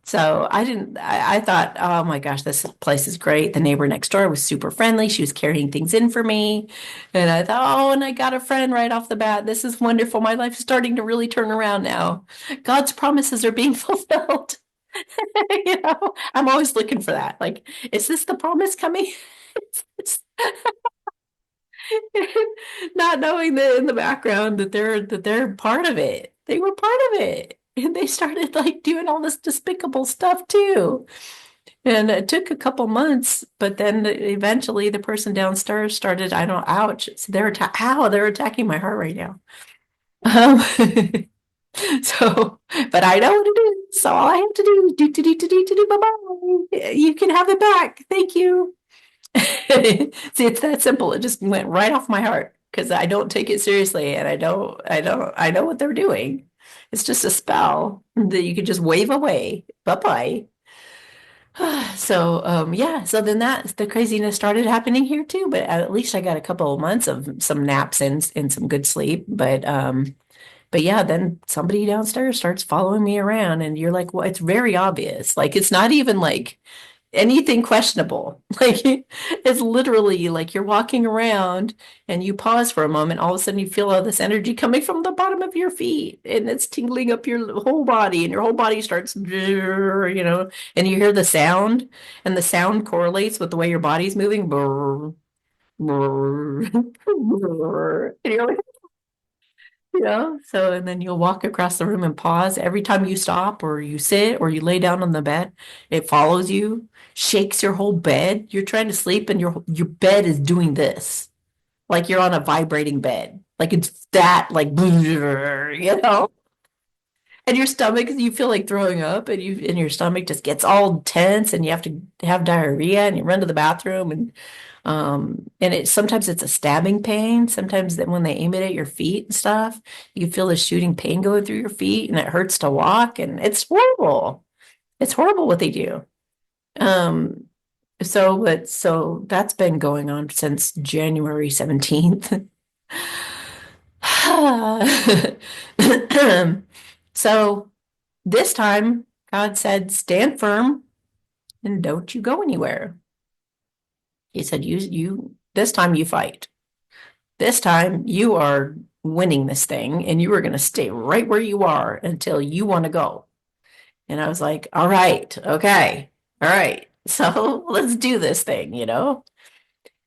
A: So I thought, oh my gosh, this place is great. The neighbor next door was super friendly. She was carrying things in for me. And I thought, oh, and I got a friend right off the bat. This is wonderful. My life is starting to really turn around now. God's promises are being fulfilled. I'm always looking for that. Like, is this the promise coming? It's- Not knowing that in the background that they're part of it. They were part of it. And they started like doing all this despicable stuff too. And it took a couple months, but then eventually the person downstairs started, I don't, ouch. So they're attacking my heart right now. Um, so, but I know what it is. So all I have to do is do, bye-bye. You can have it back. Thank you. See, it's that simple. It just went right off my heart because I don't take it seriously, and I know what they're doing. It's just a spell that you could just wave away. Bye-bye. So yeah, so then that the craziness started happening here too, but at least I got a couple of months of some naps and some good sleep. But yeah, then somebody downstairs starts following me around and you're like, well, it's very obvious. Like it's not even like anything questionable. Like it's literally like you're walking around and you pause for a moment, all of a sudden you feel all this energy coming from the bottom of your feet and it's tingling up your whole body and your whole body starts, and you hear the sound and the sound correlates with the way your body's moving. Brr, brr, brr. And you're like, so and then you'll walk across the room and pause. Every time you stop or you sit or you lay down on the bed, it follows you, shakes your whole bed. You're trying to sleep and your bed is doing this. Like you're on a vibrating bed. Like it's that like and your stomach, you feel like throwing up and your stomach just gets all tense and you have to have diarrhea and you run to the bathroom and it sometimes it's a stabbing pain. Sometimes that when they aim it at your feet and stuff, you feel the shooting pain going through your feet and it hurts to walk and it's horrible. It's horrible what they do. Um, so that's been going on since January 17th. So this time God said, stand firm and don't you go anywhere. He said, this time you fight. This time you are winning this thing and you are going to stay right where you are until you want to go. And I was like, all right, okay, all right. So let's do this thing.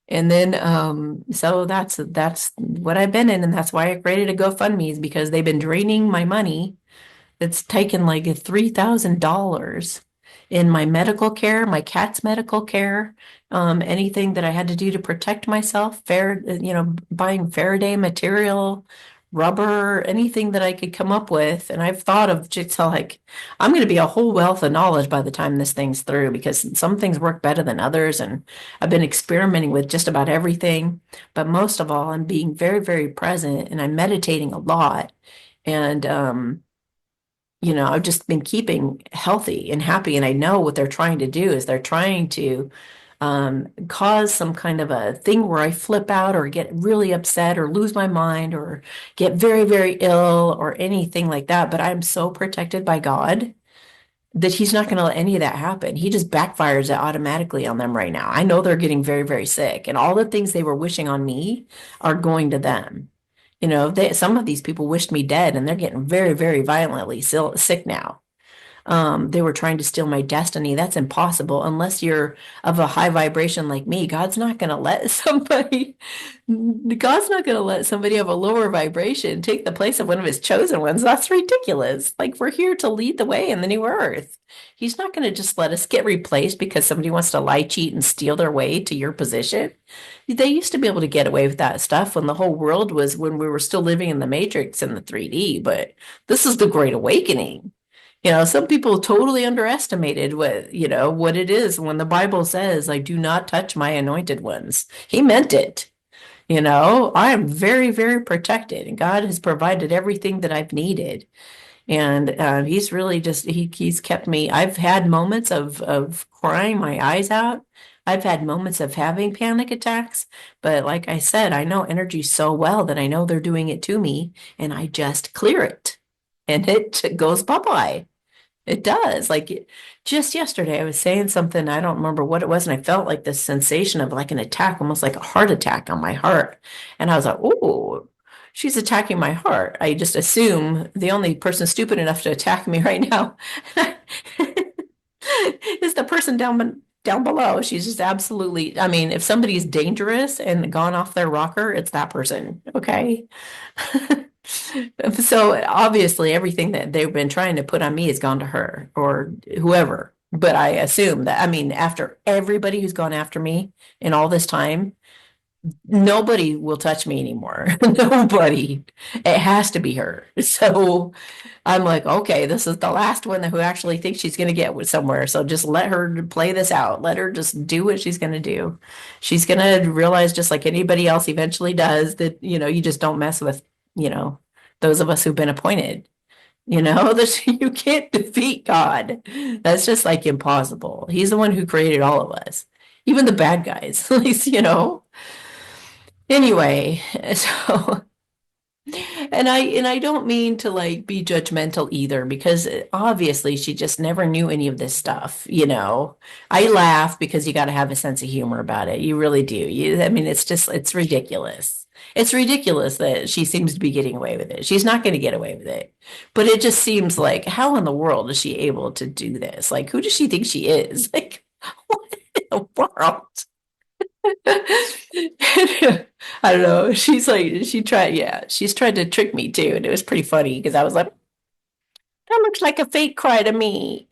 A: And then so that's what I've been in, and that's why I created a GoFundMe is because they've been draining my money. It's taken like $3,000 in my medical care, my cat's medical care, anything that I had to do to protect myself, buying Faraday material, rubber, anything that I could come up with. And I've thought of just like, I'm going to be a whole wealth of knowledge by the time this thing's through because some things work better than others. And I've been experimenting with just about everything. But most of all, I'm being very, very present and I'm meditating a lot. And, I've just been keeping healthy and happy. And I know what they're trying to do is they're trying to cause some kind of a thing where I flip out or get really upset or lose my mind or get very, very ill or anything like that. But I'm so protected by God that He's not going to let any of that happen. He just backfires it automatically on them right now. I know they're getting very, very sick, and all the things they were wishing on me are going to them. Some of these people wished me dead, and they're getting very, very violently sick now. They were trying to steal my destiny. That's impossible unless you're of a high vibration like me. God's not going to let somebody of a lower vibration take the place of one of his chosen ones. That's ridiculous. Like we're here to lead the way in the new earth. He's not going to just let us get replaced because somebody wants to lie, cheat, and steal their way to your position. They used to be able to get away with that stuff when the whole world was when we were still living in the Matrix and the 3D, but this is the Great Awakening. Some people totally underestimated what it is when the Bible says, I do not touch my anointed ones. He meant it. I am very, very protected, and God has provided everything that I've needed. And he's really he's kept me. I've had moments of crying my eyes out. I've had moments of having panic attacks. But like I said, I know energy so well that I know they're doing it to me, and I just clear it. And it goes bye-bye. It does. Like just yesterday, I was saying something, I don't remember what it was, and I felt like this sensation of like an attack, almost like a heart attack on my heart. And I was like, oh, she's attacking my heart. I just assume the only person stupid enough to attack me right now is the person down below. She's just absolutely, I mean, if somebody's dangerous and gone off their rocker, it's that person. Okay. So obviously everything that they've been trying to put on me has gone to her or whoever. But I assume that, I mean, after everybody who's gone after me in all this time, nobody will touch me anymore. Nobody. It has to be her. So I'm like, okay, this is the last one who actually thinks she's going to get somewhere. So just let her play this out. Let her just do what she's going to do. She's going to realize, just like anybody else eventually does, that, you just don't mess with, those of us who've been appointed. You can't defeat God. That's just like impossible. He's the one who created all of us, even the bad guys, at least. Anyway, so and I don't mean to like be judgmental either because obviously she just never knew any of this stuff. I laugh because you got to have a sense of humor about it. You really do. I mean, it's ridiculous. It's ridiculous that she seems to be getting away with it. She's not going to get away with it. But it just seems like how in the world is she able to do this? Like, who does she think she is? Like, what in the world? I don't know. She's tried to trick me too. And it was pretty funny because I was like, that looks like a fake cry to me.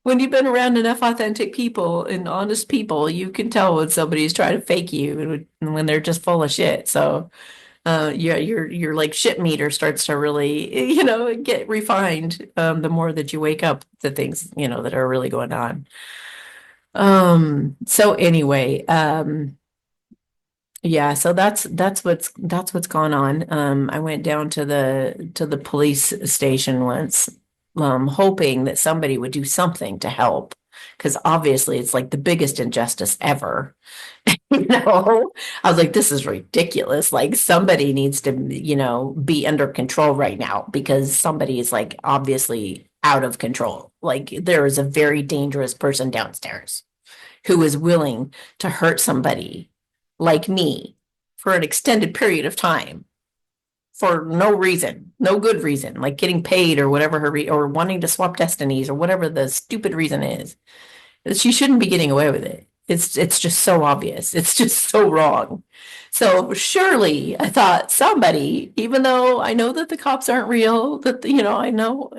A: When you've been around enough authentic people and honest people, you can tell when somebody's trying to fake you and when they're just full of shit. So, yeah, your like shit meter starts to really, get refined, the more that you wake up to things, that are really going on. So anyway, yeah, so that's what's gone on. I went down to the police station once, hoping that somebody would do something to help, because obviously it's like the biggest injustice ever. I was like, this is ridiculous. Like somebody needs to, be under control right now because somebody is like obviously out of control. Like there is a very dangerous person downstairs who is willing to hurt somebody like me for an extended period of time for no reason, no good reason, like getting paid or whatever or wanting to swap destinies or whatever the stupid reason is. She shouldn't be getting away with it. It's just so obvious. It's just so wrong. So surely I thought somebody, even though I know that the cops aren't real, that I know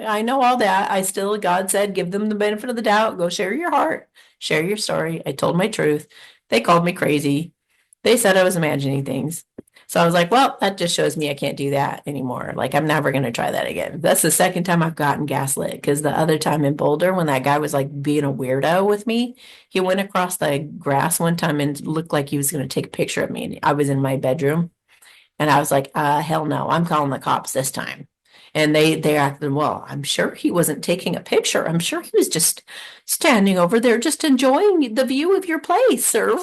A: all that. I still God said give them the benefit of the doubt. Go share your heart, share your story. I told my truth. They called me crazy. They said I was imagining things. So I was like, well, that just shows me I can't do that anymore. Like, I'm never going to try that again. That's the second time I've gotten gaslit because the other time in Boulder, when that guy was like being a weirdo with me, he went across the grass one time and looked like he was going to take a picture of me. And I was in my bedroom and I was like, hell no, I'm calling the cops this time. And they acted, well, I'm sure he wasn't taking a picture. I'm sure he was just standing over there, just enjoying the view of your place or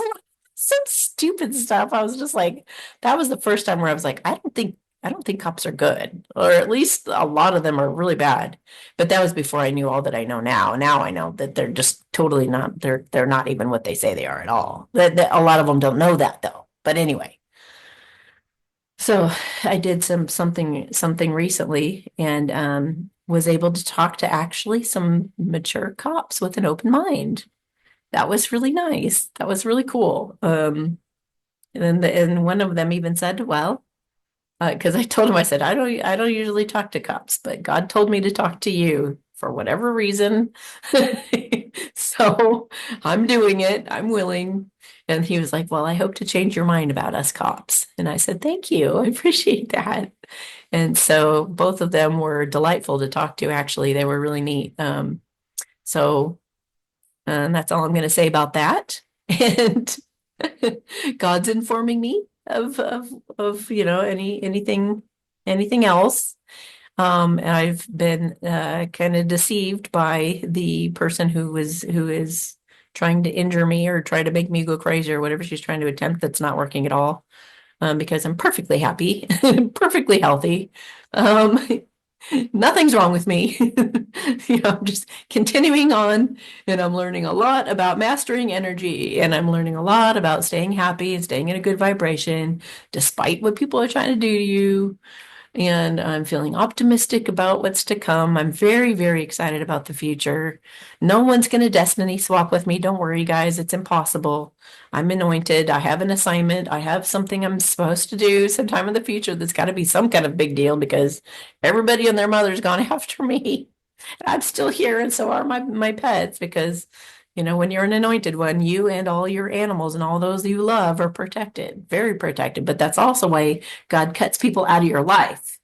A: some stupid stuff. I was just like, that was the first time where I was like, I don't think cops are good, or at least a lot of them are really bad. But that was before I knew all that I know now. Now I know that they're just totally not. They're not even what they say they are at all. That a lot of them don't know that though. But anyway, so I did something recently and was able to talk to actually some mature cops with an open mind. That was really nice. That was really cool. And one of them even said, well, because I told him, I said, I don't usually talk to cops, but God told me to talk to you for whatever reason. So I'm doing it. I'm willing. And he was like, well, I hope to change your mind about us cops. And I said, thank you. I appreciate that. And so both of them were delightful to talk to, actually. They were really neat. So and that's all I'm going to say about that. And God's informing me of anything else. And I've been kind of deceived by the person who is trying to injure me or try to make me go crazy or whatever she's trying to attempt. That's not working at all. Because I'm perfectly happy, perfectly healthy. Um, Nothing's wrong with me. I'm just continuing on and I'm learning a lot about mastering energy and I'm learning a lot about staying happy and staying in a good vibration despite what people are trying to do to you. And I'm feeling optimistic about what's to come. I'm very, very excited about the future. No one's going to destiny swap with me. Don't worry, guys. It's impossible. I'm anointed. I have an assignment. I have something I'm supposed to do sometime in the future that's got to be some kind of big deal because everybody and their mother's gone after me. I'm still here, and so are my pets because when you're an anointed one, you and all your animals and all those you love are protected, very protected. But that's also why God cuts people out of your life.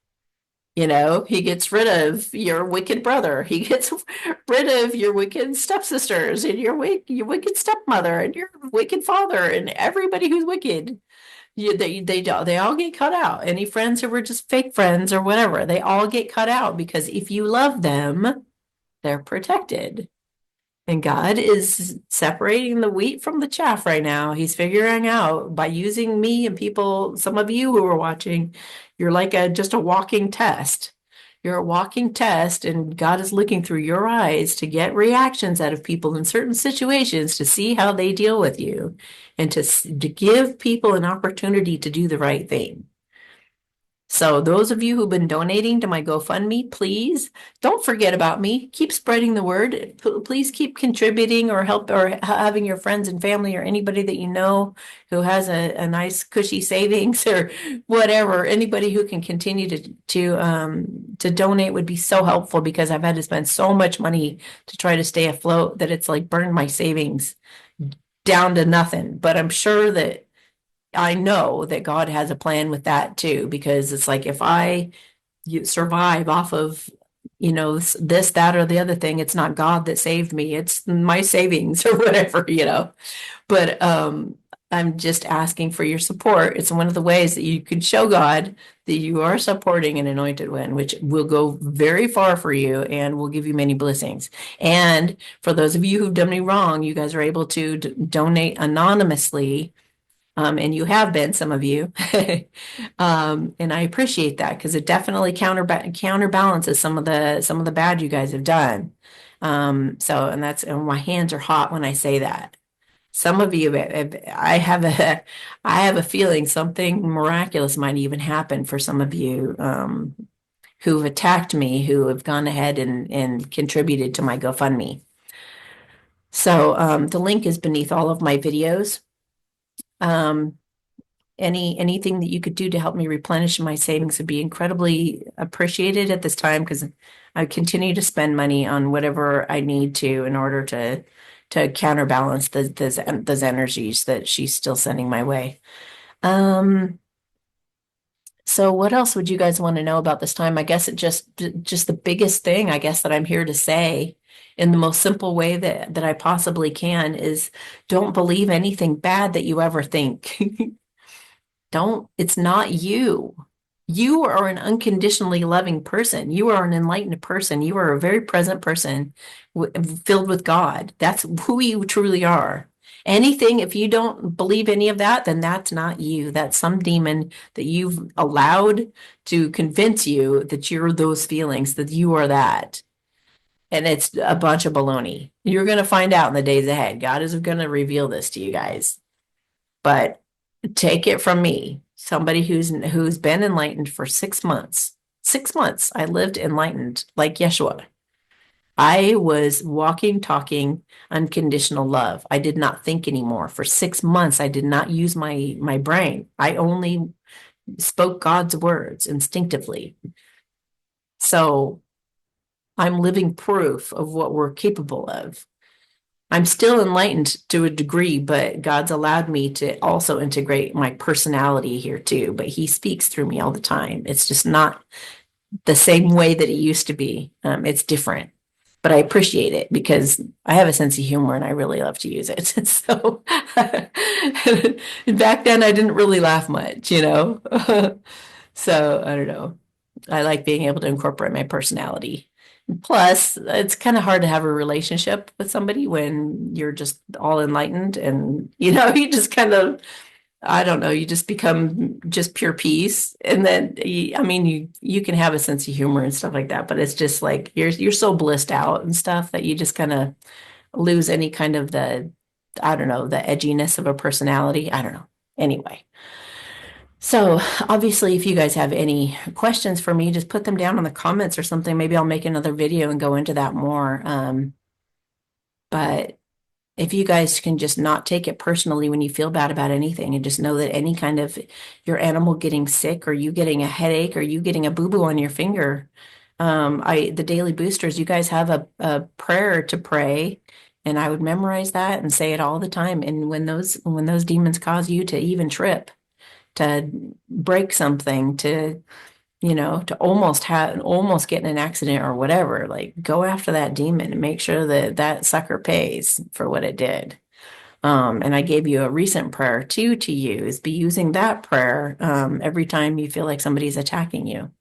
A: He gets rid of your wicked brother. He gets rid of your wicked stepsisters and your wicked stepmother and your wicked father and everybody who's wicked. They all get cut out. Any friends who were just fake friends or whatever, they all get cut out because if you love them, they're protected. And God is separating the wheat from the chaff right now. He's figuring out by using me and people, some of you who are watching, you're like a just a walking test. You're a walking test, and God is looking through your eyes to get reactions out of people in certain situations to see how they deal with you and to give people an opportunity to do the right thing. So those of you who've been donating to my GoFundMe, please don't forget about me. Keep spreading the word. Please keep contributing or help or having your friends and family or anybody that you know who has a nice cushy savings or whatever. Anybody who can continue to donate would be so helpful because I've had to spend so much money to try to stay afloat that it's like burned my savings down to nothing. But I'm sure that I know that God has a plan with that too, because it's like if I survive off of, this, that, or the other thing, it's not God that saved me, it's my savings or whatever. But I'm just asking for your support. It's one of the ways that you can show God that you are supporting an anointed one, which will go very far for you and will give you many blessings. And for those of you who've done me wrong, you guys are able to donate anonymously, and you have been, some of you. And I appreciate that because it definitely counterbalances some of the bad you guys have done. And my hands are hot when I say that. Some of you, I have a feeling something miraculous might even happen for some of you who've attacked me, who have gone ahead and contributed to my GoFundMe. So the link is beneath all of my videos. Um, anything that you could do to help me replenish my savings would be incredibly appreciated at this time because I continue to spend money on whatever I need to in order to counterbalance those energies that she's still sending my way. So what else would you guys want to know about this time? I guess just the biggest thing I guess that I'm here to say in the most simple way that I possibly can is don't believe anything bad that you ever think. Don't, it's not you. You are an unconditionally loving person. You are an enlightened person. You are a very present person filled with God. That's who you truly are. Anything, if you don't believe any of that, then that's not you. That's some demon that you've allowed to convince you that you're those feelings, that you are that. And it's a bunch of baloney. You're going to find out in the days ahead. God is going to reveal this to you guys. But take it from me, somebody who's been enlightened for 6 months. 6 months I lived enlightened like Yeshua. I was walking, talking unconditional love. I did not think anymore. For 6 months, I did not use my brain. I only spoke God's words instinctively. So I'm living proof of what we're capable of. I'm still enlightened to a degree, but God's allowed me to also integrate my personality here too. But He speaks through me all the time. It's just not the same way that it used to be. It's different, but I appreciate it because I have a sense of humor and I really love to use it. So back then I didn't really laugh much. So I don't know. I like being able to incorporate my personality. Plus, it's kind of hard to have a relationship with somebody when you're just all enlightened and you just kind of, I don't know, you just become just pure peace. And then I mean you can have a sense of humor and stuff like that, but it's just like you're so blissed out and stuff that you just kind of lose any kind of I don't know, the edginess of a personality. I don't know. Anyway. So obviously, if you guys have any questions for me, just put them down in the comments or something. Maybe I'll make another video and go into that more. But if you guys can just not take it personally when you feel bad about anything and just know that any kind of your animal getting sick or you getting a headache or you getting a boo-boo on your finger, the daily boosters, you guys have a prayer to pray. And I would memorize that and say it all the time. And when those demons cause you to even trip, to break something, to almost get in an accident or whatever, like go after that demon and make sure that sucker pays for what it did. And I gave you a recent prayer too to use. Be using that prayer every time you feel like somebody's attacking you.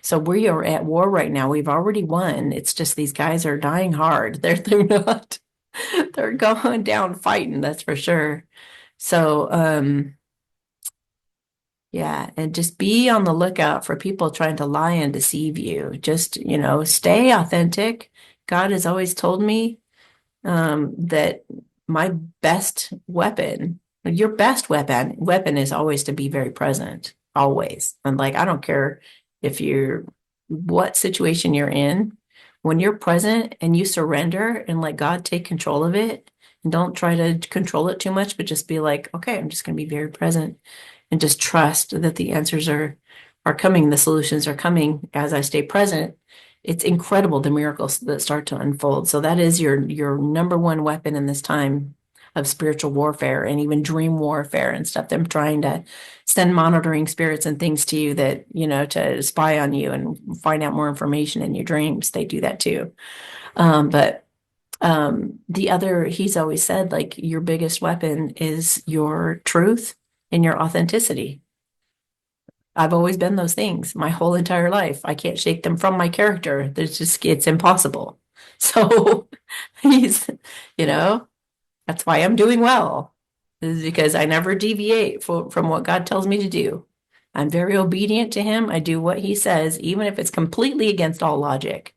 A: So we are at war right now. We've already won. It's just these guys are dying hard. They're not they're going down fighting, that's for sure. So yeah, and just be on the lookout for people trying to lie and deceive you. Just, stay authentic. God has always told me that my best weapon, your best weapon is always to be very present, always. And like, I don't care if you're what situation you're in, when you're present and you surrender and let God take control of it, and don't try to control it too much, but just be like, okay, I'm just going to be very present and just trust that the answers are coming, the solutions are coming as I stay present. It's incredible the miracles that start to unfold. So that is your number one weapon in this time of spiritual warfare and even dream warfare and stuff. Them trying to send monitoring spirits and things to you that, to spy on you and find out more information in your dreams. They do that too. But the other, he's always said, like, your biggest weapon is your truth and your authenticity. I've always been those things my whole entire life. I can't shake them from my character. It's impossible. So he's, you know, that's why I'm doing well, is because I never deviate from what God tells me to do. I'm very obedient to him. I do what he says, even if it's completely against all logic,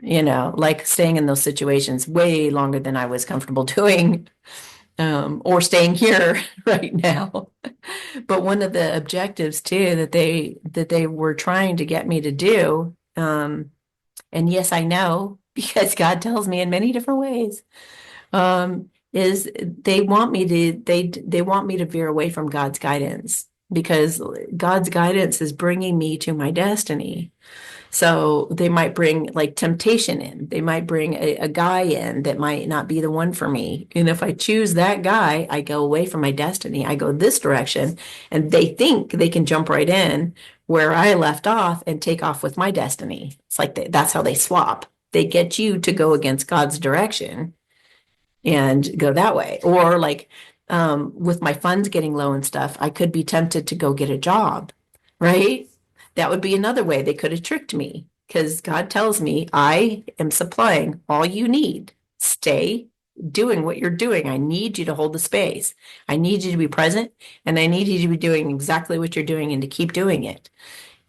A: like staying in those situations way longer than I was comfortable doing, or staying here right now. But one of the objectives too that they were trying to get me to do, and yes, I know because God tells me in many different ways, is they want me to veer away from God's guidance because God's guidance is bringing me to my destiny. So they might bring like temptation in. They might bring a guy in that might not be the one for me. And if I choose that guy, I go away from my destiny. I go this direction, and they think they can jump right in where I left off and take off with my destiny. It's like that's how they swap. They get you to go against God's direction and go that way. Or like with my funds getting low and stuff, I could be tempted to go get a job, right? That would be another way they could have tricked me because God tells me I am supplying all you need. Stay doing what you're doing. I need you to hold the space. I need you to be present, and I need you to be doing exactly what you're doing and to keep doing it.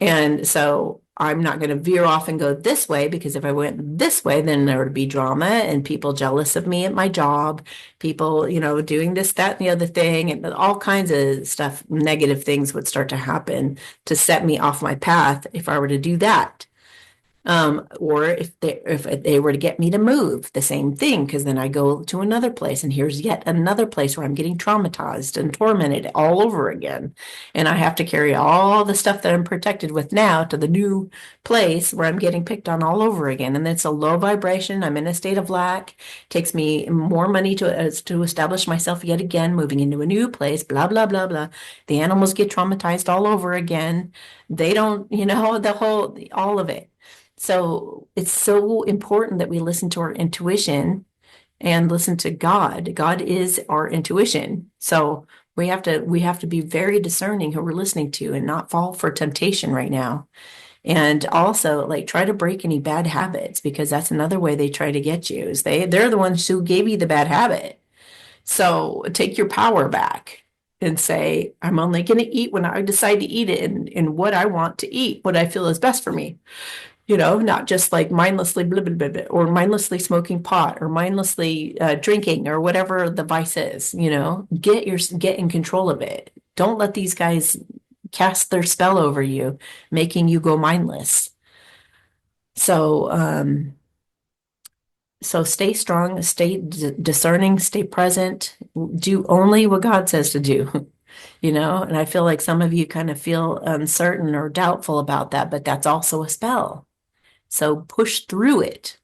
A: And so I'm not going to veer off and go this way because if I went this way, then there would be drama and people jealous of me at my job, people, doing this, that, and the other thing, and all kinds of stuff, negative things would start to happen to set me off my path if I were to do that. Or if they were to get me to move, the same thing, because then I go to another place and here's yet another place where I'm getting traumatized and tormented all over again. And I have to carry all the stuff that I'm protected with now to the new place where I'm getting picked on all over again. And it's a low vibration. I'm in a state of lack. It takes me more money to establish myself yet again, moving into a new place, blah, blah, blah, blah. The animals get traumatized all over again. They don't, all of it. So it's so important that we listen to our intuition and listen to God. God is our intuition. So we have to be very discerning who we're listening to and not fall for temptation right now. And also like try to break any bad habits because that's another way they try to get you is they're the ones who gave you the bad habit. So take your power back and say, I'm only going to eat when I decide to eat it and what I want to eat, what I feel is best for me. Not just like mindlessly blah, blah, blah, blah, or mindlessly smoking pot or mindlessly drinking or whatever the vice is, get in control of it. Don't let these guys cast their spell over you, making you go mindless. So stay strong, stay discerning, stay present, do only what God says to do. And I feel like some of you kind of feel uncertain or doubtful about that, but that's also a spell. So push through it.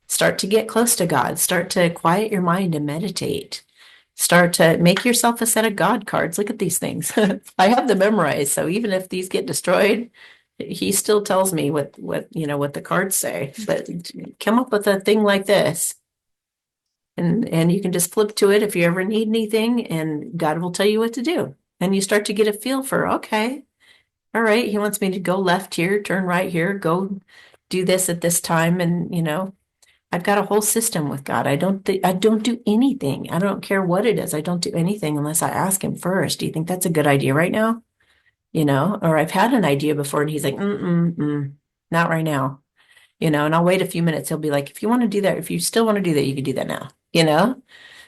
A: Start to get close to God. Start to quiet your mind and meditate. Start to make yourself a set of God cards. Look at these things. I have them memorized. So even if these get destroyed, he still tells me what the cards say. But come up with a thing like this. And you can just flip to it if you ever need anything, and God will tell you what to do. And you start to get a feel for, okay, all right, he wants me to go left here, turn right here, go do this at this time. And, I've got a whole system with God. I don't do anything. I don't care what it is. I don't do anything unless I ask him first. Do you think that's a good idea right now? Or I've had an idea before and he's like, not right now, and I'll wait a few minutes. He'll be like, if you want to do that, if you still want to do that, you can do that now.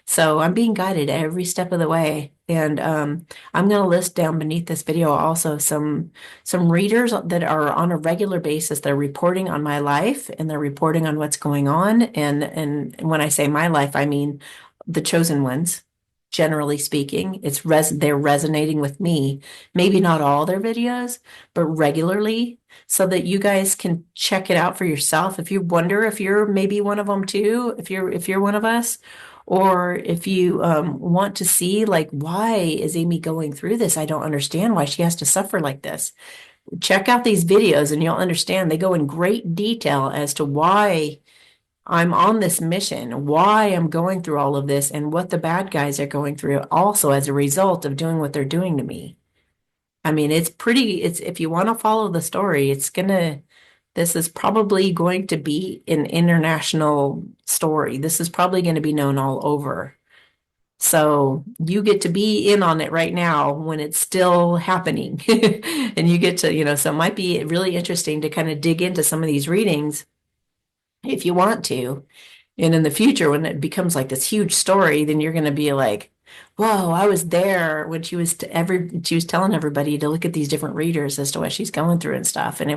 A: So I'm being guided every step of the way. And I'm going to list down beneath this video also some readers that are on a regular basis. They're reporting on my life and they're reporting on what's going on. And when I say my life, I mean the chosen ones. Generally speaking, they're resonating with me. Maybe not all their videos, but regularly, so that you guys can check it out for yourself. If you wonder if you're maybe one of them too, if you're one of us, or if you want to see, like, why is Amy going through this? I don't understand why she has to suffer like this. Check out these videos and you'll understand. They go in great detail as to why I'm on this mission, why I'm going through all of this, and what the bad guys are going through also as a result of doing what they're doing to me. I mean, it's if you want to follow the story, this is probably going to be an international story. This is probably going to be known all over. So you get to be in on it right now when it's still happening. And you get to, so it might be really interesting to kind of dig into some of these readings if you want to. And in the future, when it becomes like this huge story, then you're going to be like, whoa, I was there when she was telling everybody to look at these different readers as to what she's going through and stuff. And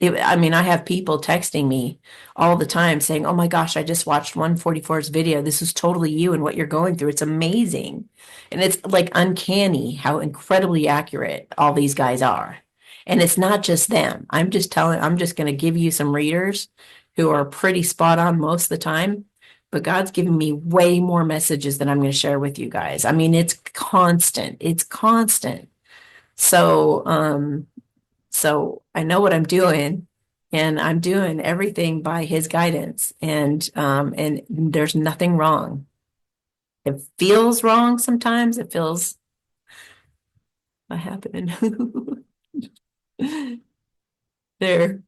A: I mean, I have people texting me all the time saying, oh my gosh, I just watched 144's video. This is totally you and what you're going through. It's amazing. And it's like uncanny how incredibly accurate all these guys are. And it's not just them. I'm just going to give you some readers who are pretty spot on most of the time. But God's giving me way more messages than I'm going to share with you guys. I mean, it's constant. It's constant. So I know what I'm doing, and I'm doing everything by His guidance, and there's nothing wrong. It feels wrong sometimes. It feels what happened there.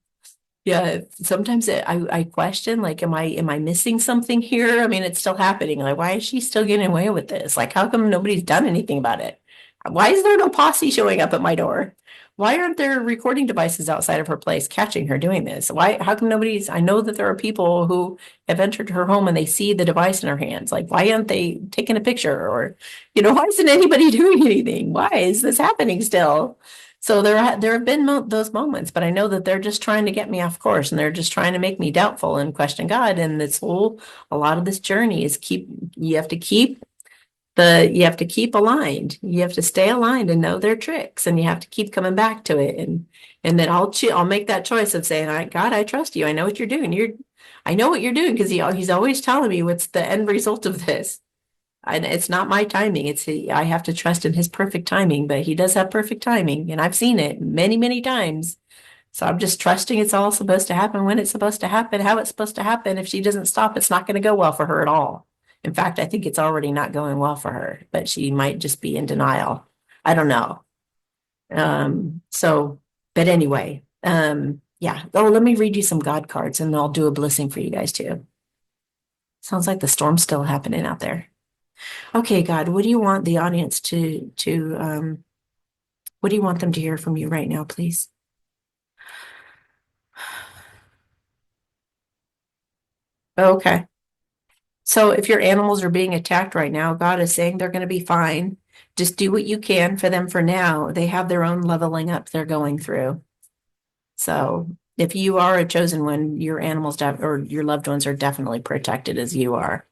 A: Yeah, sometimes I question, like, am I missing something here? I mean, it's still happening. Like, why is she still getting away with this? Like, how come nobody's done anything about it? Why is there no posse showing up at my door? Why aren't there recording devices outside of her place catching her doing this? How come I know that there are people who have entered her home and they see the device in her hands. Like, why aren't they taking a picture? Or, why isn't anybody doing anything? Why is this happening still? So there have been those moments, but I know that they're just trying to get me off course, and they're just trying to make me doubtful and question God. And a lot of this journey is you have to keep aligned. You have to stay aligned and know their tricks, and you have to keep coming back to it. And then I'll make that choice of saying, God, I trust you. I know what you're doing. I know what you're doing, because he's always telling me what's the end result of this. And it's not my timing. I have to trust in his perfect timing, but he does have perfect timing, and I've seen it many, many times. So I'm just trusting it's all supposed to happen when it's supposed to happen, how it's supposed to happen. If she doesn't stop, it's not going to go well for her at all. In fact, I think it's already not going well for her, but she might just be in denial. I don't know. But anyway, yeah. Oh, let me read you some God cards, and I'll do a blessing for you guys too. Sounds like the storm's still happening out there. Okay, God, what do you want the audience what do you want them to hear from you right now, please? Okay. So if your animals are being attacked right now, God is saying they're going to be fine. Just do what you can for them for now. They have their own leveling up they're going through. So if you are a chosen one, your animals or your loved ones are definitely protected as you are.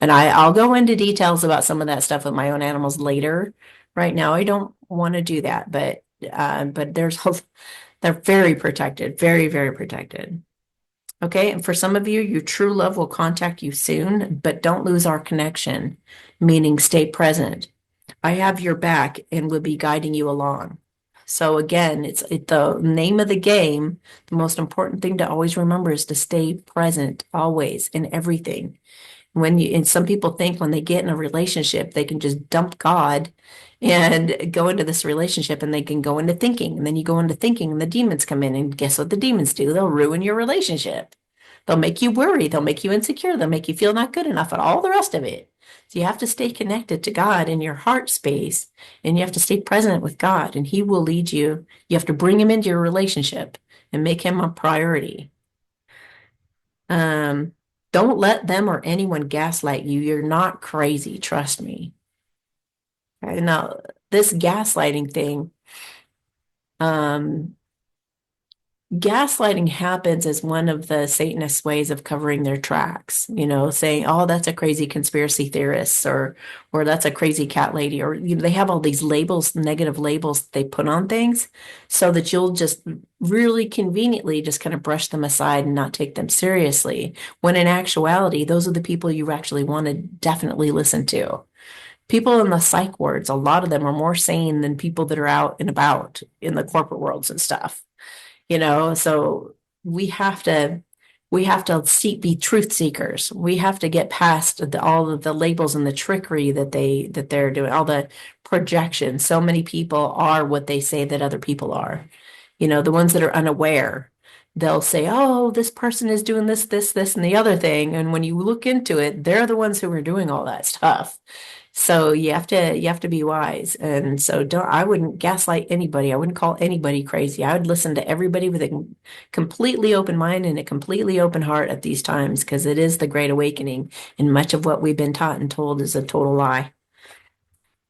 A: And I'll go into details about some of that stuff with my own animals later. Right now, I don't want to do that, but they're very protected, very, very protected. Okay, and for some of you, your true love will contact you soon, but don't lose our connection, meaning stay present. I have your back and will be guiding you along. So again, it's the name of the game. The most important thing to always remember is to stay present always in everything. And some people think when they get in a relationship, they can just dump God and go into this relationship and they can go into thinking. And then you go into thinking and the demons come in. And guess what the demons do? They'll ruin your relationship. They'll make you worry. They'll make you insecure. They'll make you feel not good enough and all the rest of it. So you have to stay connected to God in your heart space and you have to stay present with God and He will lead you. You have to bring Him into your relationship and make Him a priority. Um, don't let them or anyone gaslight you. You're not crazy, trust me. Okay, now, this gaslighting thing, um, gaslighting happens as one of the Satanist ways of covering their tracks, saying, "Oh, that's a crazy conspiracy theorist," or "That's a crazy cat lady," or they have all these labels, negative labels they put on things, so that you'll just really conveniently just kind of brush them aside and not take them seriously. When in actuality, those are the people you actually want to definitely listen to. People in the psych wards, a lot of them are more sane than people that are out and about in the corporate worlds and stuff. So we have to be truth seekers. We have to get past all of the labels and the trickery that they're doing, all the projections. So many people are what they say that other people are. The ones that are unaware, they'll say, "Oh, this person is doing this, and the other thing." And when you look into it, they're the ones who are doing all that stuff. So you have to be wise. And so I wouldn't gaslight anybody. I wouldn't call anybody crazy. I would listen to everybody with a completely open mind and a completely open heart at these times, because it is the Great Awakening, and much of what we've been taught and told is a total lie.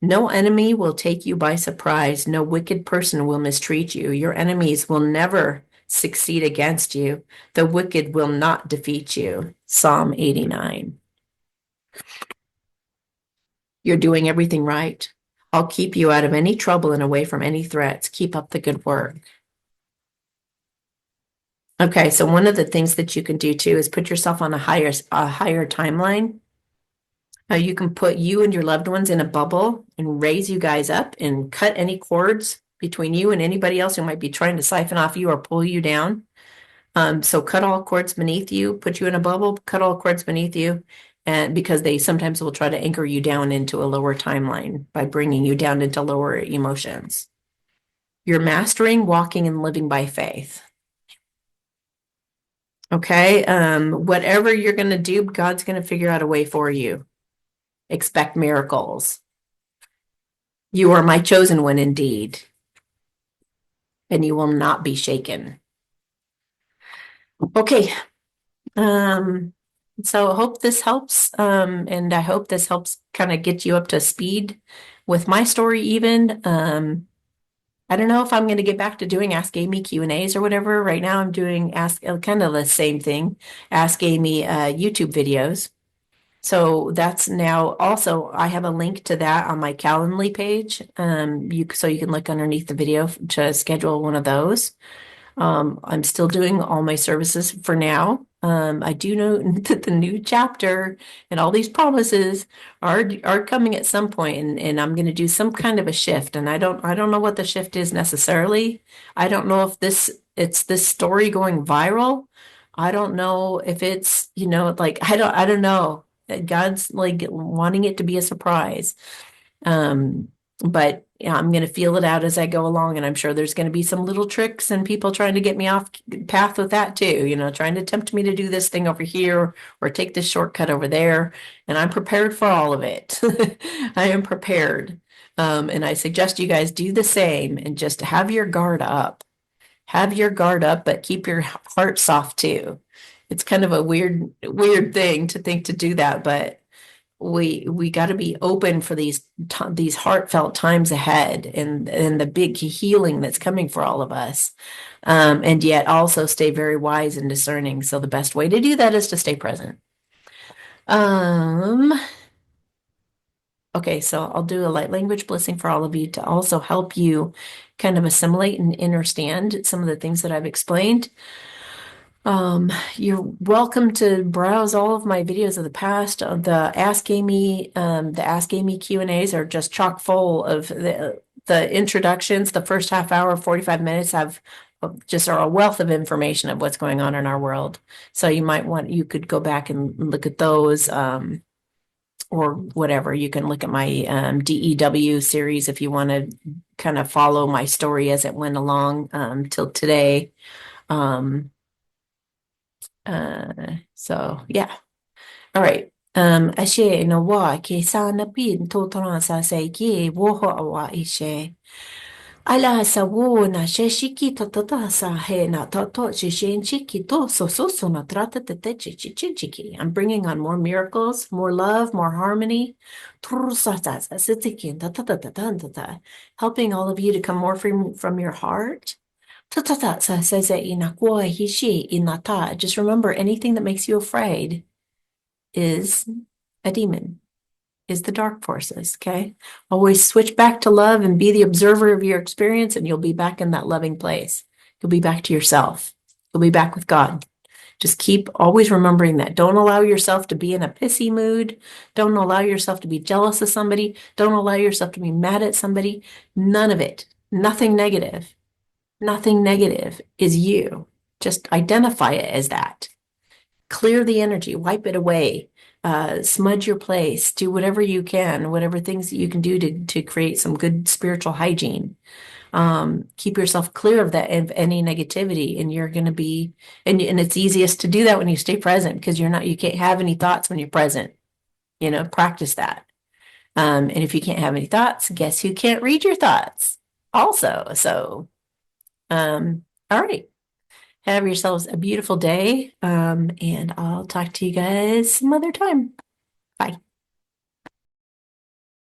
A: No enemy will take you by surprise. No wicked person will mistreat you. Your enemies will never succeed against you. The wicked will not defeat you. Psalm 89. You're doing everything right. I'll keep you out of any trouble and away from any threats. Keep up the good work. Okay, so one of the things that you can do too is put yourself on a higher timeline. You can put you and your loved ones in a bubble and raise you guys up and cut any cords between you and anybody else who might be trying to siphon off you or pull you down. So cut all cords beneath you, put you in a bubble, cut all cords beneath you. And because they sometimes will try to anchor you down into a lower timeline by bringing you down into lower emotions. You're mastering, walking, and living by faith. Okay. Whatever you're going to do, God's going to figure out a way for you. Expect miracles. You are my chosen one indeed, and you will not be shaken. Okay. So I hope this helps. And I hope this helps kind of get you up to speed with my story even. I don't know if I'm going to get back to doing Ask Amy Q&As or whatever. Right now I'm doing kind of the same thing, Ask Amy YouTube videos. So that's now also, I have a link to that on my Calendly page. So you can look underneath the video to schedule one of those. I'm still doing all my services for now. I do know that the new chapter and all these promises are coming at some point, and I'm going to do some kind of a shift. And I don't know what the shift is necessarily. I don't know if it's this story going viral. I don't know if it's, like, I don't know. God's like wanting it to be a surprise. But yeah, I'm going to feel it out as I go along, and I'm sure there's going to be some little tricks and people trying to get me off path with that too, trying to tempt me to do this thing over here or take this shortcut over there. And I'm prepared for all of it. I am prepared. And I suggest you guys do the same and just have your guard up. Have your guard up, but keep your heart soft too. It's kind of a weird thing to think to do that, but we got to be open for these heartfelt times ahead and the big healing that's coming for all of us, and yet also stay very wise and discerning. So the best way to do that is to stay present. Okay, so I'll do a light language blessing for all of you to also help you kind of assimilate and understand some of the things that I've explained. You're welcome to browse all of my videos of the past. The Ask Amy Q&As are just chock full of the introductions. The first half hour, 45 minutes, have just are a wealth of information of what's going on in our world. So you could go back and look at those, or whatever. You can look at my DEW series if you want to kind of follow my story as it went along till today. Um, so yeah. All right. Ashe no wa ke sana pin to sa se ki wo ho wa ishe. Ala sa wo na she shiki to sa he na to she shen chiki to so na trata te chiki. I'm bringing on more miracles, more love, more harmony. Tru sa sitiki ta. Helping all of you to come more from your heart. Sa se ina kwa hishi inata. Just remember, anything that makes you afraid is a demon, is the dark forces. Okay. Always switch back to love and be the observer of your experience, and you'll be back in that loving place. You'll be back to yourself. You'll be back with God. Just keep always remembering that. Don't allow yourself to be in a pissy mood. Don't allow yourself to be jealous of somebody. Don't allow yourself to be mad at somebody. None of it. Nothing negative. Nothing negative is you. Just identify it as that. Clear the energy, wipe it away, smudge your place, do whatever you can, whatever things that you can do to create some good spiritual hygiene. Keep yourself clear of that, of any negativity, and you're going to be, and it's easiest to do that when you stay present, because you can't have any thoughts when you're present. Practice that. And if you can't have any thoughts, guess who can't read your thoughts also? So, all right. Have yourselves a beautiful day. And I'll talk to you guys some other time. Bye.